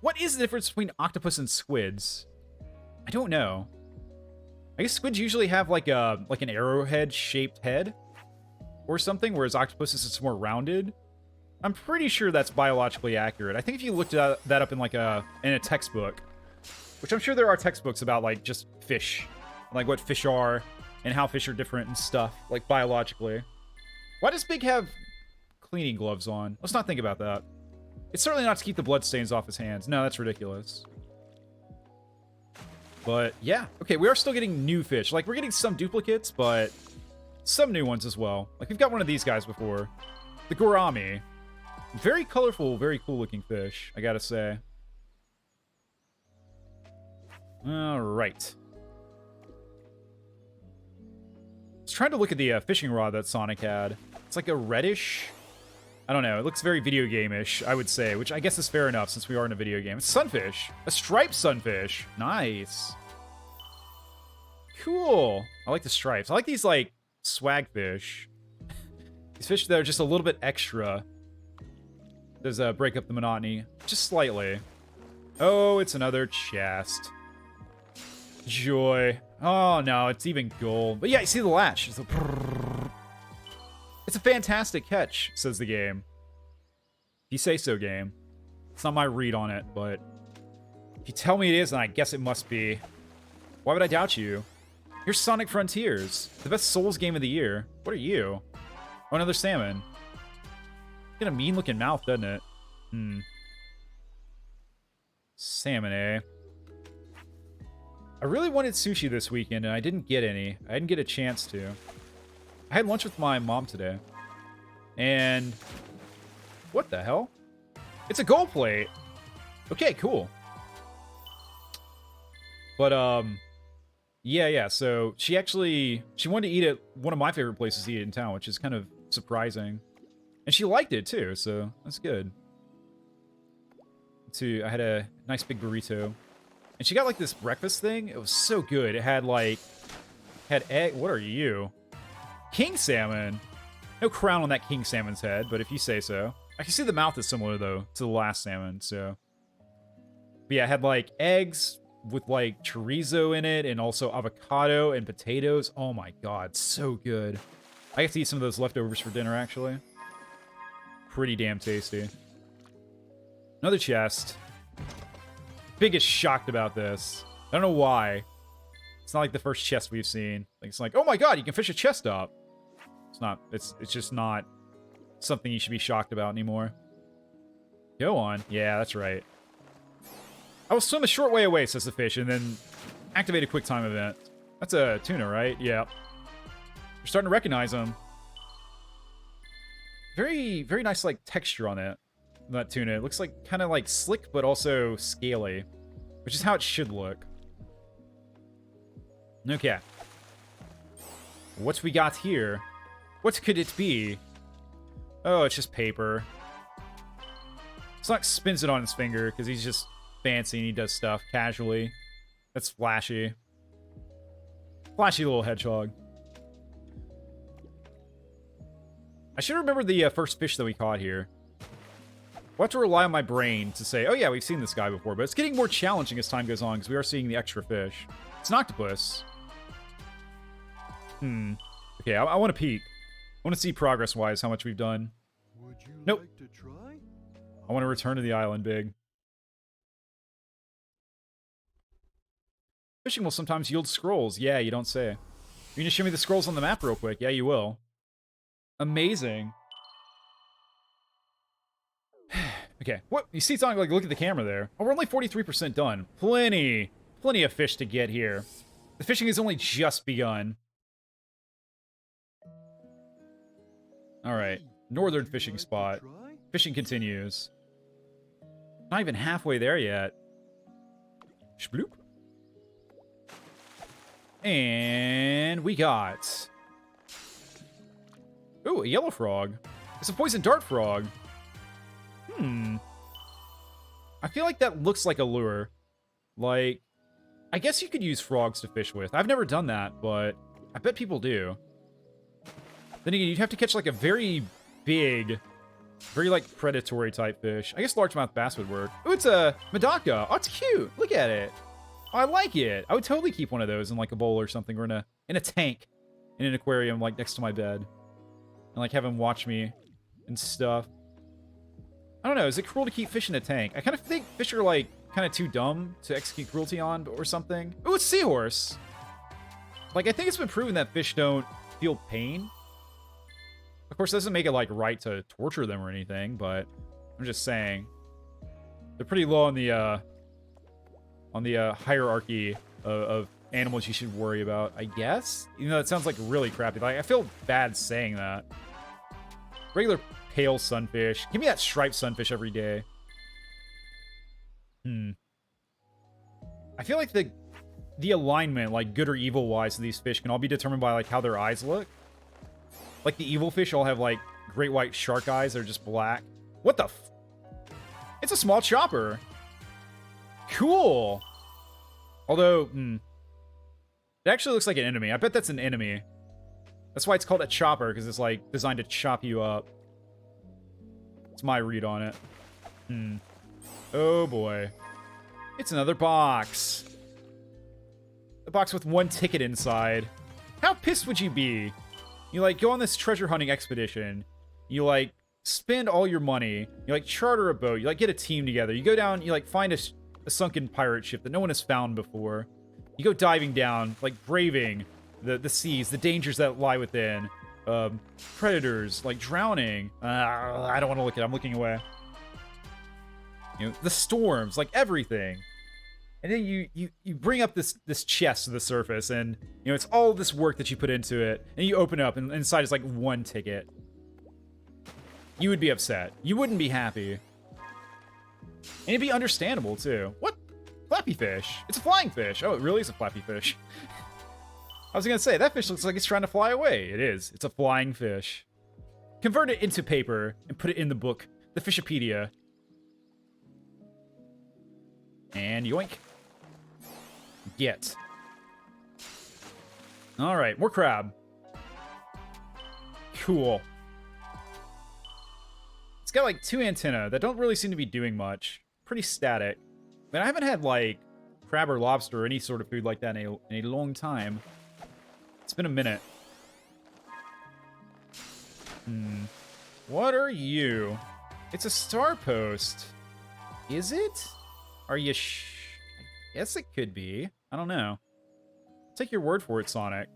S1: What is the difference between octopus and squids? I don't know. I guess squids usually have like an arrowhead-shaped head or something, whereas octopuses is more rounded. I'm pretty sure that's biologically accurate. I think if you looked that up in like in a textbook, which I'm sure there are textbooks about like just fish, like what fish are and how fish are different and stuff, like biologically. Why does Big have cleaning gloves on? Let's not think about that. It's certainly not to keep the bloodstains off his hands. No, that's ridiculous. But, yeah. Okay, we are still getting new fish. Like, we're getting some duplicates, but some new ones as well. Like, we've got one of these guys before. The gourami. Very colorful, very cool-looking fish, I gotta say. Alright. I was trying to look at the fishing rod that Sonic had. It's like a reddish... I don't know. It looks very video game-ish, I would say, which I guess is fair enough since we are in a video game. It's sunfish. A striped sunfish. Nice. Cool. I like the stripes. I like these, like, swag fish. These fish that are just a little bit extra. Does break up the monotony. Just slightly. Oh, it's another chest. Joy. Oh, no, it's even gold. But yeah, you see the latch. It's a... It's a fantastic catch, says the game. If you say so, game. It's not my read on it, but if you tell me it is, then I guess it must be. Why would I doubt you? Here's Sonic Frontiers, the best Souls game of the year. What are you? Oh, another salmon. Got a mean-looking mouth, doesn't it? Salmon, eh? I really wanted sushi this weekend, and I didn't get any. I didn't get a chance to. I had lunch with my mom today. And... what the hell? It's a gold plate. Okay, cool. But, yeah, so she wanted to eat at one of my favorite places to eat in town, which is kind of surprising. And she liked it, too, so that's good. I had a nice big burrito. And she got, like, this breakfast thing. It was so good. It had, like, egg. What are you? King salmon. No crown on that king salmon's head, but if you say so. I can see the mouth is similar, though, to the last salmon, so. But yeah, it had, like, eggs with, like, chorizo in it, and also avocado and potatoes. Oh my god, so good. I get to eat some of those leftovers for dinner, actually. Pretty damn tasty. Another chest. Biggest shocked about this. I don't know why. It's not like the first chest we've seen. Like, it's like, oh my god, you can fish a chest up. It's not, it's just not something you should be shocked about anymore. Go on. Yeah, that's right. I will swim a short way away, says the fish, and then activate a quick time event. That's a tuna, right? Yeah. You're starting to recognize them. Very, very nice, like, texture on it. That tuna. It looks like kind of like slick, but also scaly, which is how it should look. Okay. What we got here? What could it be? Oh, it's just paper. Sonic spins it on his finger because he's just fancy and he does stuff casually. That's flashy. Flashy little hedgehog. I should remember the first fish that we caught here. We'll have to rely on my brain to say, oh yeah, we've seen this guy before, but it's getting more challenging as time goes on because we are seeing the extra fish. It's an octopus. Okay, I want to peek. I want to see progress-wise how much we've done.
S2: Would you
S1: Nope.
S2: like to try?
S1: I want to return to the island, Big. Fishing will sometimes yield scrolls. Yeah, you don't say. You just show me the scrolls on the map real quick. Yeah, you will. Amazing. Okay, what? You see something like, look at the camera there. Oh, we're only 43% done. Plenty of fish to get here. The fishing has only just begun. Alright, northern fishing spot. Fishing continues. Not even halfway there yet. Shbloop. And we got... Ooh, a yellow frog. It's a poison dart frog. I feel like that looks like a lure. Like, I guess you could use frogs to fish with. I've never done that, but I bet people do. Then again, you'd have to catch like a very big, very like predatory type fish. I guess largemouth bass would work. Ooh, it's a Medaka. Oh, it's cute. Look at it. Oh, I like it. I would totally keep one of those in like a bowl or something, or in a tank, in an aquarium like next to my bed, and like have him watch me and stuff. I don't know, is it cruel to keep fish in a tank? I kind of think fish are, like, kind of too dumb to execute cruelty on or something. Ooh, it's seahorse! Like, I think it's been proven that fish don't feel pain. Of course, it doesn't make it, like, right to torture them or anything, but I'm just saying. They're pretty low on the hierarchy of animals you should worry about, I guess? Even though it sounds, like, really crappy. Like, I feel bad saying that. Regular pale sunfish. Give me that striped sunfish every day. I feel like the alignment, like good or evil wise, of these fish can all be determined by like how their eyes look. Like the evil fish all have like great white shark eyes. They're just black. What the f... It's a small chopper. Cool. Although, it actually looks like an enemy. I bet that's an enemy. That's why it's called a chopper, because it's like designed to chop you up. It's my read on it. Oh boy. It's another box. A box with one ticket inside. How pissed would you be? You like go on this treasure hunting expedition. You like spend all your money. You like charter a boat. You like get a team together. You go down, you like find a sunken pirate ship that no one has found before. You go diving down, like braving the seas, the dangers that lie within. Predators, like drowning. I don't want to look at it. I'm looking away. You know, the storms, like everything. And then you bring up this chest to the surface, and you know it's all this work that you put into it, and you open it up, and inside is like one ticket. You would be upset. You wouldn't be happy. And it'd be understandable, too. What? Flappy fish. It's a flying fish. Oh, it really is a flappy fish. I was gonna say, that fish looks like it's trying to fly away. It is. It's a flying fish. Convert it into paper and put it in the book, the Fishopedia. And yoink. Get. Alright, more crab. Cool. It's got like 2 antennae that don't really seem to be doing much. Pretty static. Man, I haven't had like crab or lobster or any sort of food like that in a long time. It's been a minute. What are you? It's a star post. Is it? Are you I guess it could be. I don't know. Take your word for it, Sonic.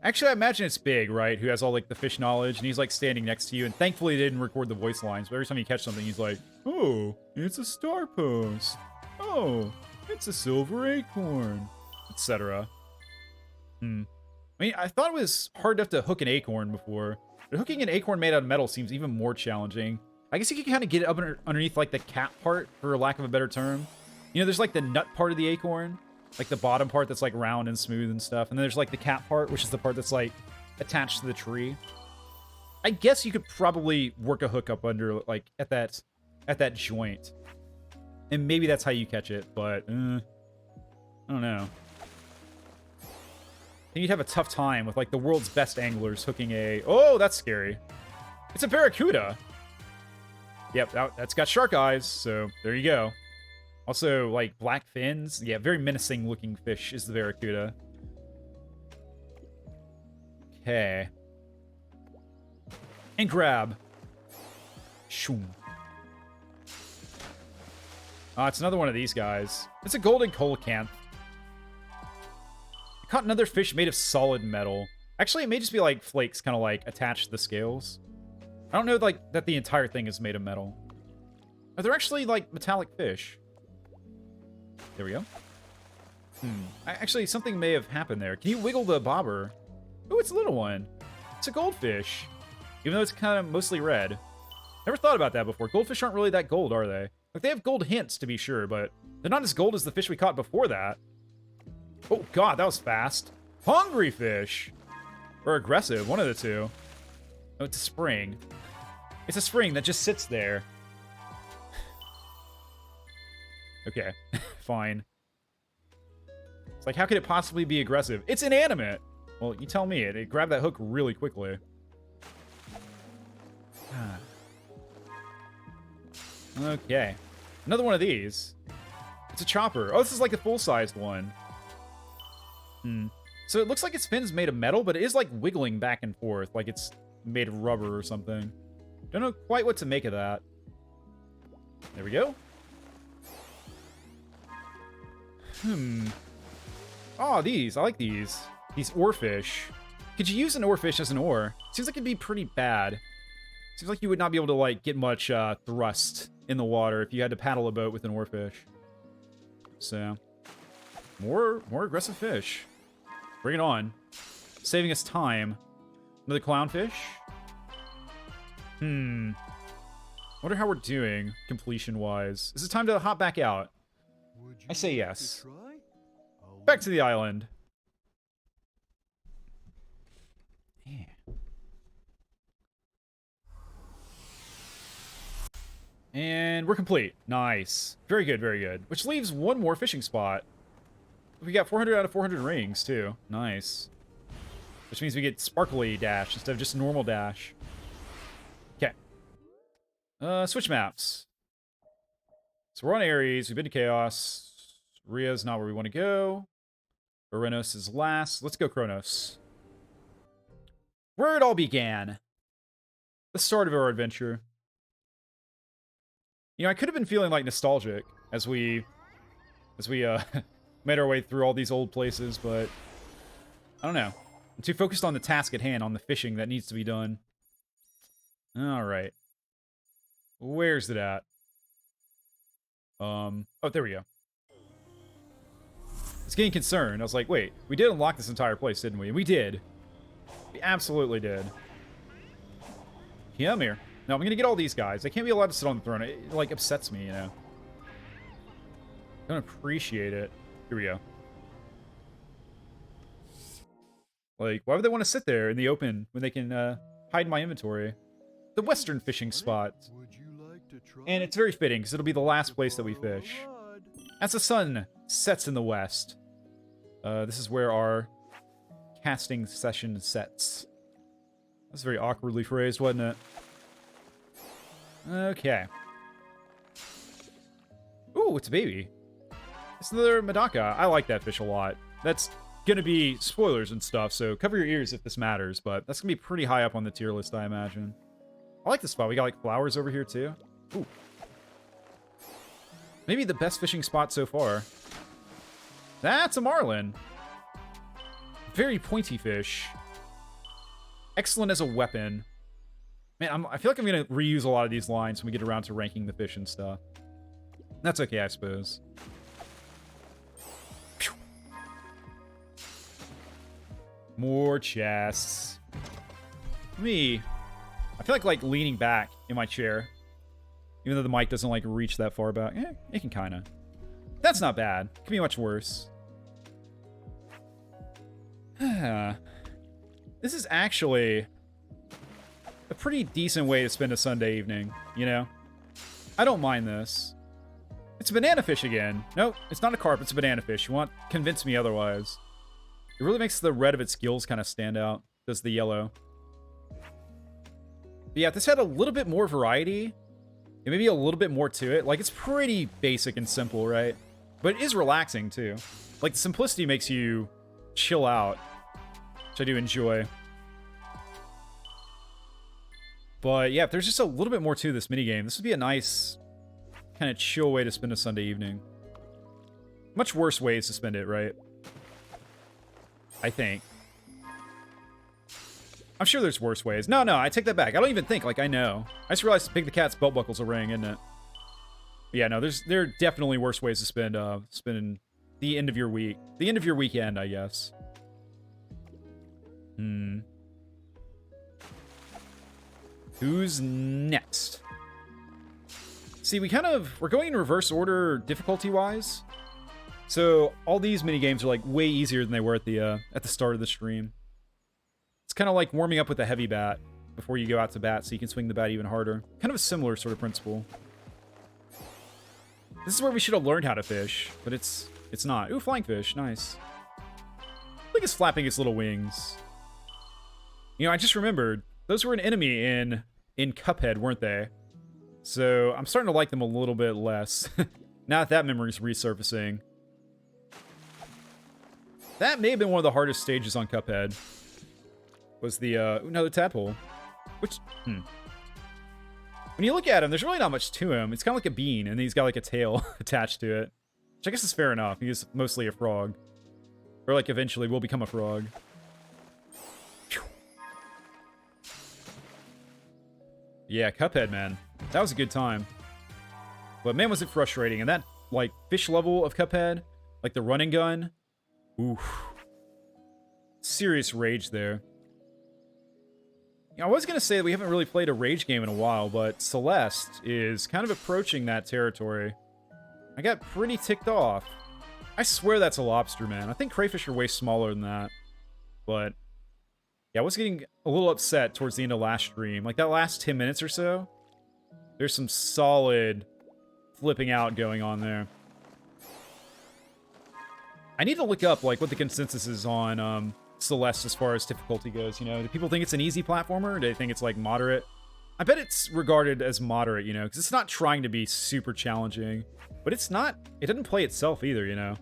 S1: Actually, I imagine it's Big, right? Who has all, like, the fish knowledge, and he's, like, standing next to you, and thankfully they didn't record the voice lines, but every time you catch something, he's like, oh, it's a star post. Oh, it's a silver acorn, etc. I mean, I thought it was hard enough to hook an acorn before, but hooking an acorn made out of metal seems even more challenging. I guess you can kind of get it up underneath, like, the cap part, for lack of a better term. You know, there's, like, the nut part of the acorn. Like, the bottom part that's, like, round and smooth and stuff. And then there's, like, the cap part, which is the part that's, like, attached to the tree. I guess you could probably work a hook up under, like, at that joint. And maybe that's how you catch it, but, I don't know. And you'd have a tough time with, like, the world's best anglers hooking a... Oh, that's scary. It's a barracuda. Yep, that's got shark eyes, so there you go. Also, like, black fins. Yeah, very menacing looking fish is the barracuda. Okay. And grab. Shoom. It's another one of these guys. It's a golden coelacanth. I caught another fish made of solid metal. Actually, it may just be, like, flakes kind of, like, attached to the scales. I don't know, like, that the entire thing is made of metal. Are there actually, like, metallic fish? There we go. Actually, something may have happened there. Can you wiggle the bobber? Oh, it's a little one. It's a goldfish. Even though it's kind of mostly red. Never thought about that before. Goldfish aren't really that gold, are they? Like, they have gold hints, to be sure, but they're not as gold as the fish we caught before that. Oh, God, that was fast. Hungry fish. Or aggressive, one of the two. Oh, it's a spring. It's a spring that just sits there. Okay, fine. It's like, how could it possibly be aggressive? It's inanimate! Well, you tell me. It grabbed that hook really quickly. Okay. Another one of these. It's a chopper. Oh, this is like a full-sized one. So it looks like its fin's made of metal, but it is like wiggling back and forth, like it's made of rubber or something. Don't know quite what to make of that. There we go. Oh, these. I like these. These oarfish. Could you use an oarfish as an oar? Seems like it'd be pretty bad. Seems like you would not be able to, like, get much thrust in the water if you had to paddle a boat with an oarfish. So, more aggressive fish. Bring it on. Saving us time. Another clownfish? Wonder how we're doing, completion-wise. Is it time to hop back out? I say yes. Back to the island. Yeah. And we're complete. Nice. Very good, very good. Which leaves one more fishing spot. We got 400 out of 400 rings, too. Nice. Which means we get sparkly dash instead of just normal dash. Okay. Switch maps. So we're on Ares. We've been to Chaos. Ria's not where we want to go. Uranus is last. Let's go Kronos. Where it all began. The start of our adventure. You know, I could have been feeling, like, nostalgic as we made our way through all these old places, but I don't know. I'm too focused on the task at hand, on the fishing that needs to be done. Alright. Where's it at? Oh, there we go. I was getting concerned. I was like, wait, we did unlock this entire place, didn't we? And we did. We absolutely did. Come here. No, I'm gonna get all these guys. They can't be allowed to sit on the throne. It, like, upsets me, you know? I don't appreciate it. Here we go. Like, why would they want to sit there in the open when they can hide my inventory? The western fishing spot.
S2: Would you like to try?
S1: And it's very fitting, because it'll be the last place that we fish. As the sun sets in the west, this is where our casting session sets. That's very awkwardly phrased, wasn't it? Okay. Ooh, it's a baby. It's another Medaka. I like that fish a lot. That's gonna be spoilers and stuff, so cover your ears if this matters, but that's gonna be pretty high up on the tier list, I imagine. I like this spot. We got, like, flowers over here, too. Ooh. Maybe the best fishing spot so far. That's a marlin. Very pointy fish. Excellent as a weapon. Man, I feel like I'm going to reuse a lot of these lines when we get around to ranking the fish and stuff. That's okay, I suppose. Phew. More chests. Me. I feel like leaning back in my chair. Even though the mic doesn't, like, reach that far back. It can kind of. That's not bad. Could be much worse. This is actually a pretty decent way to spend a Sunday evening, you know? I don't mind this. It's a banana fish again. Nope, it's not a carp, it's a banana fish. You want to convince me otherwise. It really makes the red of its gills kind of stand out. Does the yellow. But yeah, if this had a little bit more variety, and maybe a little bit more to it. Like, it's pretty basic and simple, right? But it is relaxing, too. Like, the simplicity makes you chill out, which I do enjoy. But yeah, if there's just a little bit more to this minigame, this would be a nice kind of chill way to spend a Sunday evening. Much worse ways to spend it, right? I think. I'm sure there's worse ways. No, I take that back. I don't even think. Like, I know. I just realized Pig the Cat's belt buckle's a ring, isn't it? But yeah, no, there are definitely worse ways to spend the end of your week. The end of your weekend, I guess. Who's next? See, we're going in reverse order difficulty-wise. So all these minigames are, like, way easier than they were at the start of the stream. It's kind of like warming up with a heavy bat before you go out to bat so you can swing the bat even harder. Kind of a similar sort of principle. This is where we should have learned how to fish, but it's not. Ooh, flying fish. Nice. I think it's flapping its little wings. You know, I just remembered, those were an enemy in Cuphead, weren't they? So I'm starting to like them a little bit less. Now that memory's resurfacing. That may have been one of the hardest stages on Cuphead. Was the, another tadpole. Which, When you look at him, there's really not much to him. It's kind of like a bean, and he's got, like, a tail attached to it. Which I guess is fair enough. He's mostly a frog. Or, like, eventually will become a frog. Yeah, Cuphead, man. That was a good time. But man, was it frustrating. And that, like, fish level of Cuphead, like the running gun, oof. Serious rage there. You know, I was going to say that we haven't really played a rage game in a while, but Celeste is kind of approaching that territory. I got pretty ticked off. I swear that's a lobster, man. I think crayfish are way smaller than that. But yeah, I was getting a little upset towards the end of last stream. Like, that last 10 minutes or so, there's some solid flipping out going on there. I need to look up, like, what the consensus is on Celeste as far as difficulty goes, you know? Do people think it's an easy platformer? Do they think it's, like, moderate? I bet it's regarded as moderate, you know? Because it's not trying to be super challenging. But it's not... It doesn't play itself either, you know?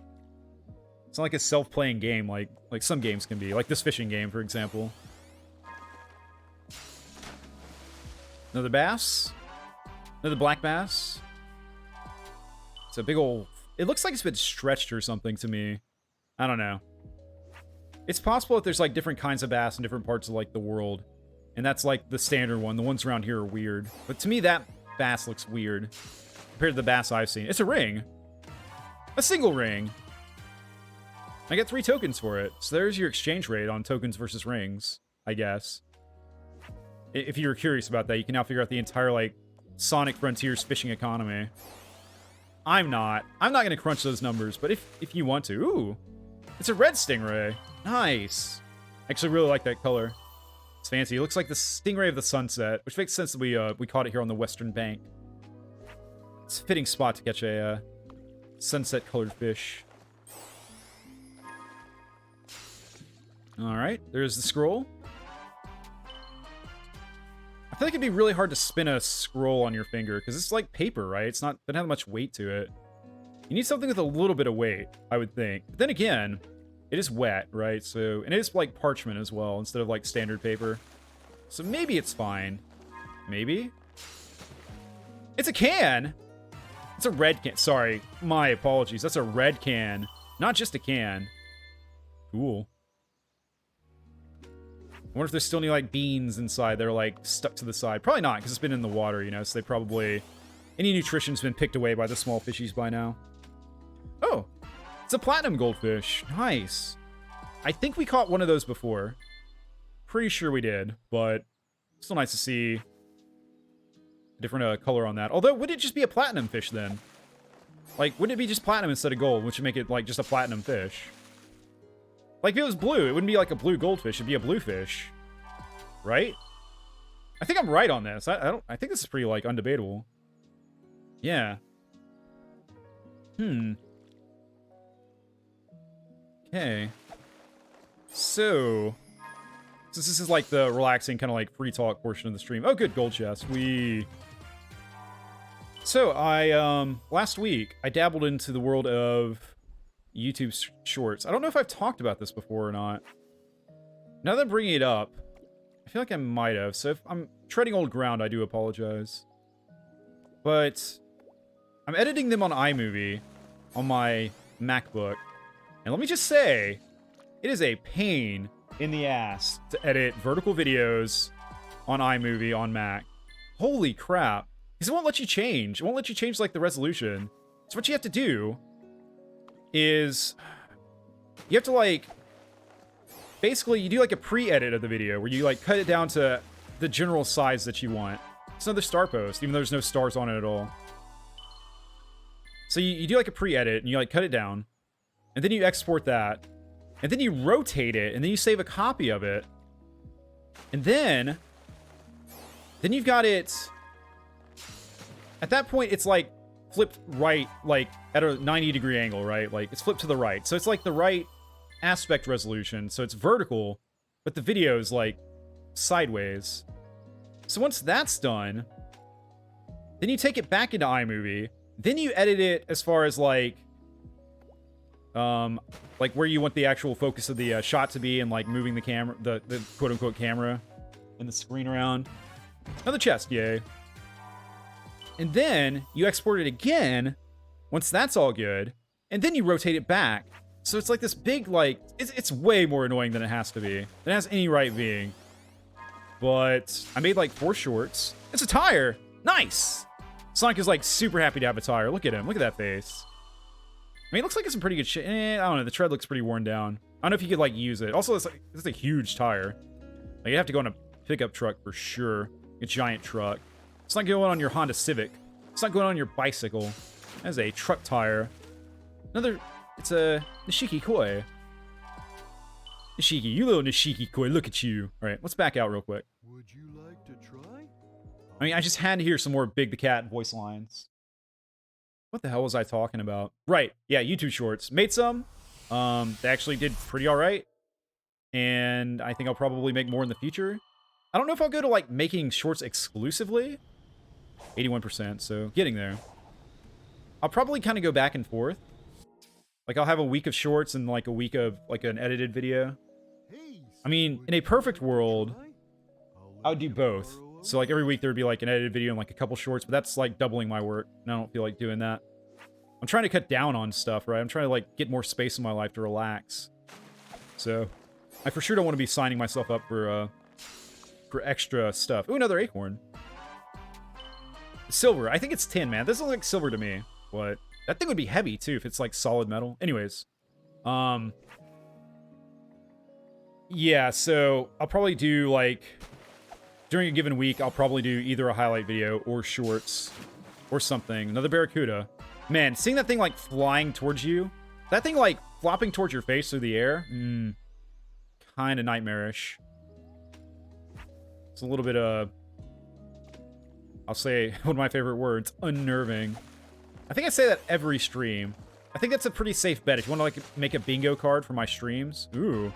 S1: It's not like a self-playing game like some games can be. Like this fishing game, for example. Another bass? Another black bass? It's a big old... It looks like it's been stretched or something to me. I don't know. It's possible that there's, like, different kinds of bass in different parts of, like, the world. And that's, like, the standard one. The ones around here are weird. But to me, that bass looks weird compared to the bass I've seen. It's a ring. A single ring. I get 3 tokens for it. So there's your exchange rate on tokens versus rings, I guess. If you're curious about that, you can now figure out the entire, like, Sonic Frontiers fishing economy. I'm not going to crunch those numbers, but if you want to. Ooh, it's a red stingray. Nice. I actually really like that color. It's fancy. It looks like the stingray of the sunset, which makes sense that we caught it here on the western bank. It's a fitting spot to catch a sunset-colored fish. All right, there's the scroll. I feel like it'd be really hard to spin a scroll on your finger because it's like paper, right? It doesn't have much weight to it. You need something with a little bit of weight, I would think. But then again, it is wet, right? So, and it is like parchment as well instead of like standard paper. So maybe it's fine. Maybe? It's a can! It's a red can. Sorry, my apologies. That's a red can, not just a can. Cool. I wonder if there's still any, like, beans inside that are, like, stuck to the side. Probably not, because it's been in the water, you know, so they probably... Any nutrition's been picked away by the small fishies by now. Oh! It's a platinum goldfish. Nice. I think we caught one of those before. Pretty sure we did, but... Still nice to see... a different color on that. Although, would it just be a platinum fish, then? Like, wouldn't it be just platinum instead of gold, which would make it, like, just a platinum fish? Like, if it was blue, it wouldn't be like a blue goldfish. It'd be a blue fish. Right? I think I'm right on this. I think this is pretty, like, undebatable. Yeah. Okay. So... Since this is, like, the relaxing, kind of, like, free talk portion of the stream. Oh, good, gold chest. So, last week, I dabbled into the world of... YouTube shorts. I don't know if I've talked about this before or not. Now that I'm bringing it up, I feel like I might have. So if I'm treading old ground, I do apologize. But I'm editing them on iMovie on my MacBook. And let me just say, it is a pain in the ass to edit vertical videos on iMovie on Mac. Holy crap. Because it won't let you change. It won't let you change, like, the resolution. So what you have to do is you have to, like, basically you do like a pre-edit of the video where you like cut it down to the general size that you want. It's another star post, even though there's no stars on it at all. So you do like a pre-edit and you like cut it down, and then you export that, and then you rotate it, and then you save a copy of it, and then you've got it. At that point, it's like flipped right, like, at a 90-degree angle, right? Like, it's flipped to the right. So it's, like, the right aspect resolution. So it's vertical, but the video is, like, sideways. So once that's done, then you take it back into iMovie. Then you edit it as far as, like where you want the actual focus of the shot to be and, like, moving the camera, the quote-unquote camera and the screen around. Another chest, yay. And then you export it again once that's all good, and then you rotate it back. So it's like this big, like, it's way more annoying than it has to be. It has any right being. But I made like 4 shorts. It's a tire. Nice. Sonic is like super happy to have a tire. Look at him. Look at that face. I mean, it looks like it's in pretty good shape. I don't know. The tread looks pretty worn down. I don't know if you could like use it. Also, it's a huge tire. Like, you have to go on a pickup truck for sure. A giant truck. It's not going on your Honda Civic. It's not going on your bicycle. That's a truck tire. It's a Nishiki Koi. Nishiki, you little Nishiki Koi, look at you. Alright, let's back out real quick.
S2: Would you like to try?
S1: I mean, I just had to hear some more Big the Cat voice lines. What the hell was I talking about? Right, yeah, YouTube Shorts. Made some. They actually did pretty alright. And I think I'll probably make more in the future. I don't know if I'll go to, like, making shorts exclusively. 81%, so getting there. I'll probably kind of go back and forth. Like, I'll have a week of shorts and, like, a week of, like, an edited video. I mean, in a perfect world, I would do both. So, like, every week there would be, like, an edited video and, like, a couple shorts, but that's, like, doubling my work, and I don't feel like doing that. I'm trying to cut down on stuff, right? I'm trying to, like, get more space in my life to relax. So, I for sure don't want to be signing myself up for extra stuff. Ooh, another acorn. Silver. I think it's tin, man. This looks like silver to me. What? That thing would be heavy, too, if it's, like, solid metal. Anyways. Yeah, so I'll probably do, like, during a given week, I'll probably do either a highlight video or shorts or something. Another barracuda. Man, seeing that thing like flying towards you, that thing like flopping towards your face through the air, kind of nightmarish. It's a little bit, I'll say one of my favorite words, unnerving. I think I say that every stream. I think that's a pretty safe bet if you want to like make a bingo card for my streams. Ooh.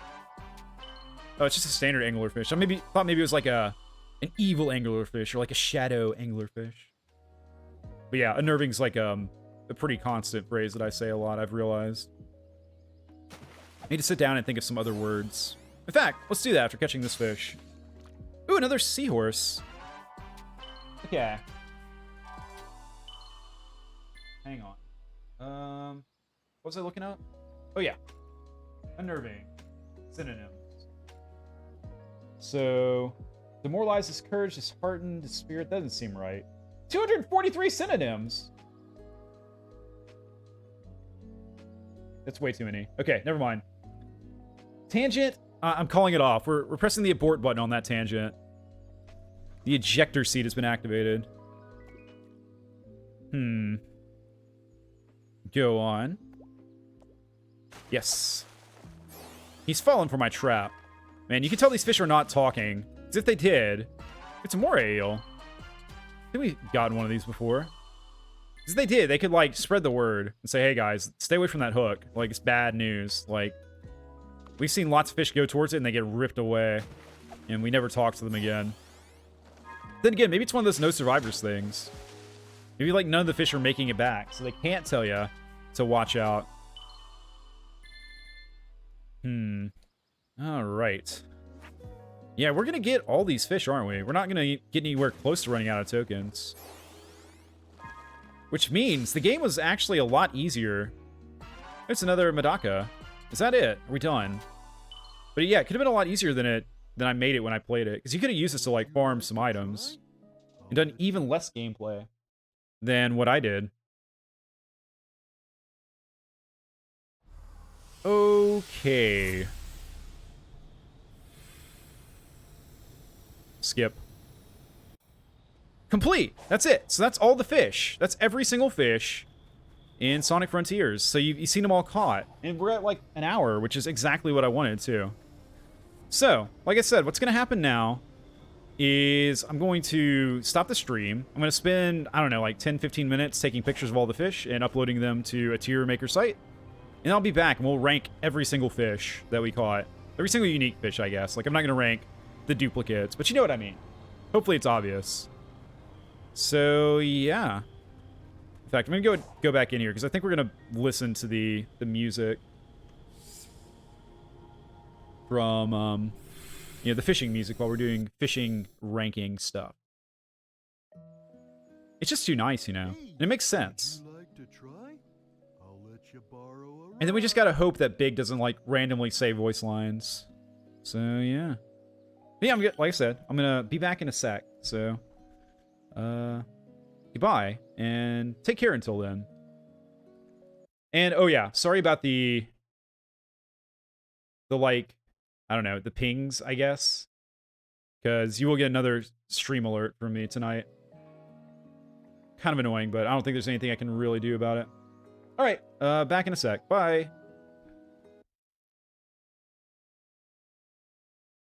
S1: Oh, it's just a standard anglerfish. I thought maybe it was like an evil anglerfish or like a shadow anglerfish. But yeah, unnerving's like a pretty constant phrase that I say a lot, I've realized. I need to sit down and think of some other words. In fact, let's do that after catching this fish. Ooh, another seahorse. Okay. Hang on. What was I looking up? Oh yeah. Unnerving. Synonyms. So, demoralizes courage, disheartened, spirit. Doesn't seem right. 243 synonyms. That's way too many. Okay, never mind. Tangent. I'm calling it off. We're pressing the abort button on that tangent. The ejector seat has been activated. Go on. Yes. He's fallen for my trap. Man, you can tell these fish are not talking. As if they did. It's a moray eel. I think we've gotten one of these before. As they did, they could, like, spread the word and say, hey, guys, stay away from that hook. Like, it's bad news. Like, we've seen lots of fish go towards it and they get ripped away. And we never talk to them again. Then again, maybe it's one of those no survivors things. Maybe, like, none of the fish are making it back, so they can't tell you to watch out. Alright. Yeah, we're gonna get all these fish, aren't we? We're not gonna get anywhere close to running out of tokens. Which means the game was actually a lot easier. It's another Medaka. Is that it? Are we done? But yeah, it could have been a lot easier than I made it when I played it. Because you could have used this to, like, farm some items. And done even less gameplay than what I did. Okay. Skip. Complete! That's it. So that's all the fish. That's every single fish in Sonic Frontiers. So you've seen them all caught. And we're at like an hour, which is exactly what I wanted too. So, like I said, what's going to happen now is I'm going to stop the stream. I'm going to spend, I don't know, like 10, 15 minutes taking pictures of all the fish and uploading them to a tier maker site. And I'll be back and we'll rank every single fish that we caught. Every single unique fish, I guess. Like, I'm not going to rank the duplicates, but you know what I mean. Hopefully it's obvious. So, yeah. In fact, I'm going to go back in here because I think we're going to listen to the music from, you know, the fishing music while we're doing fishing ranking stuff. It's just too nice, you know? And it makes sense. And then we just gotta hope that Big doesn't, like, randomly say voice lines. So, yeah. But yeah, like I said, I'm gonna be back in a sec. So, goodbye, and take care until then. And, oh yeah, sorry about the like, I don't know, the pings, I guess. Because you will get another stream alert from me tonight. Kind of annoying, but I don't think there's anything I can really do about it. Alright, back in a sec. Bye.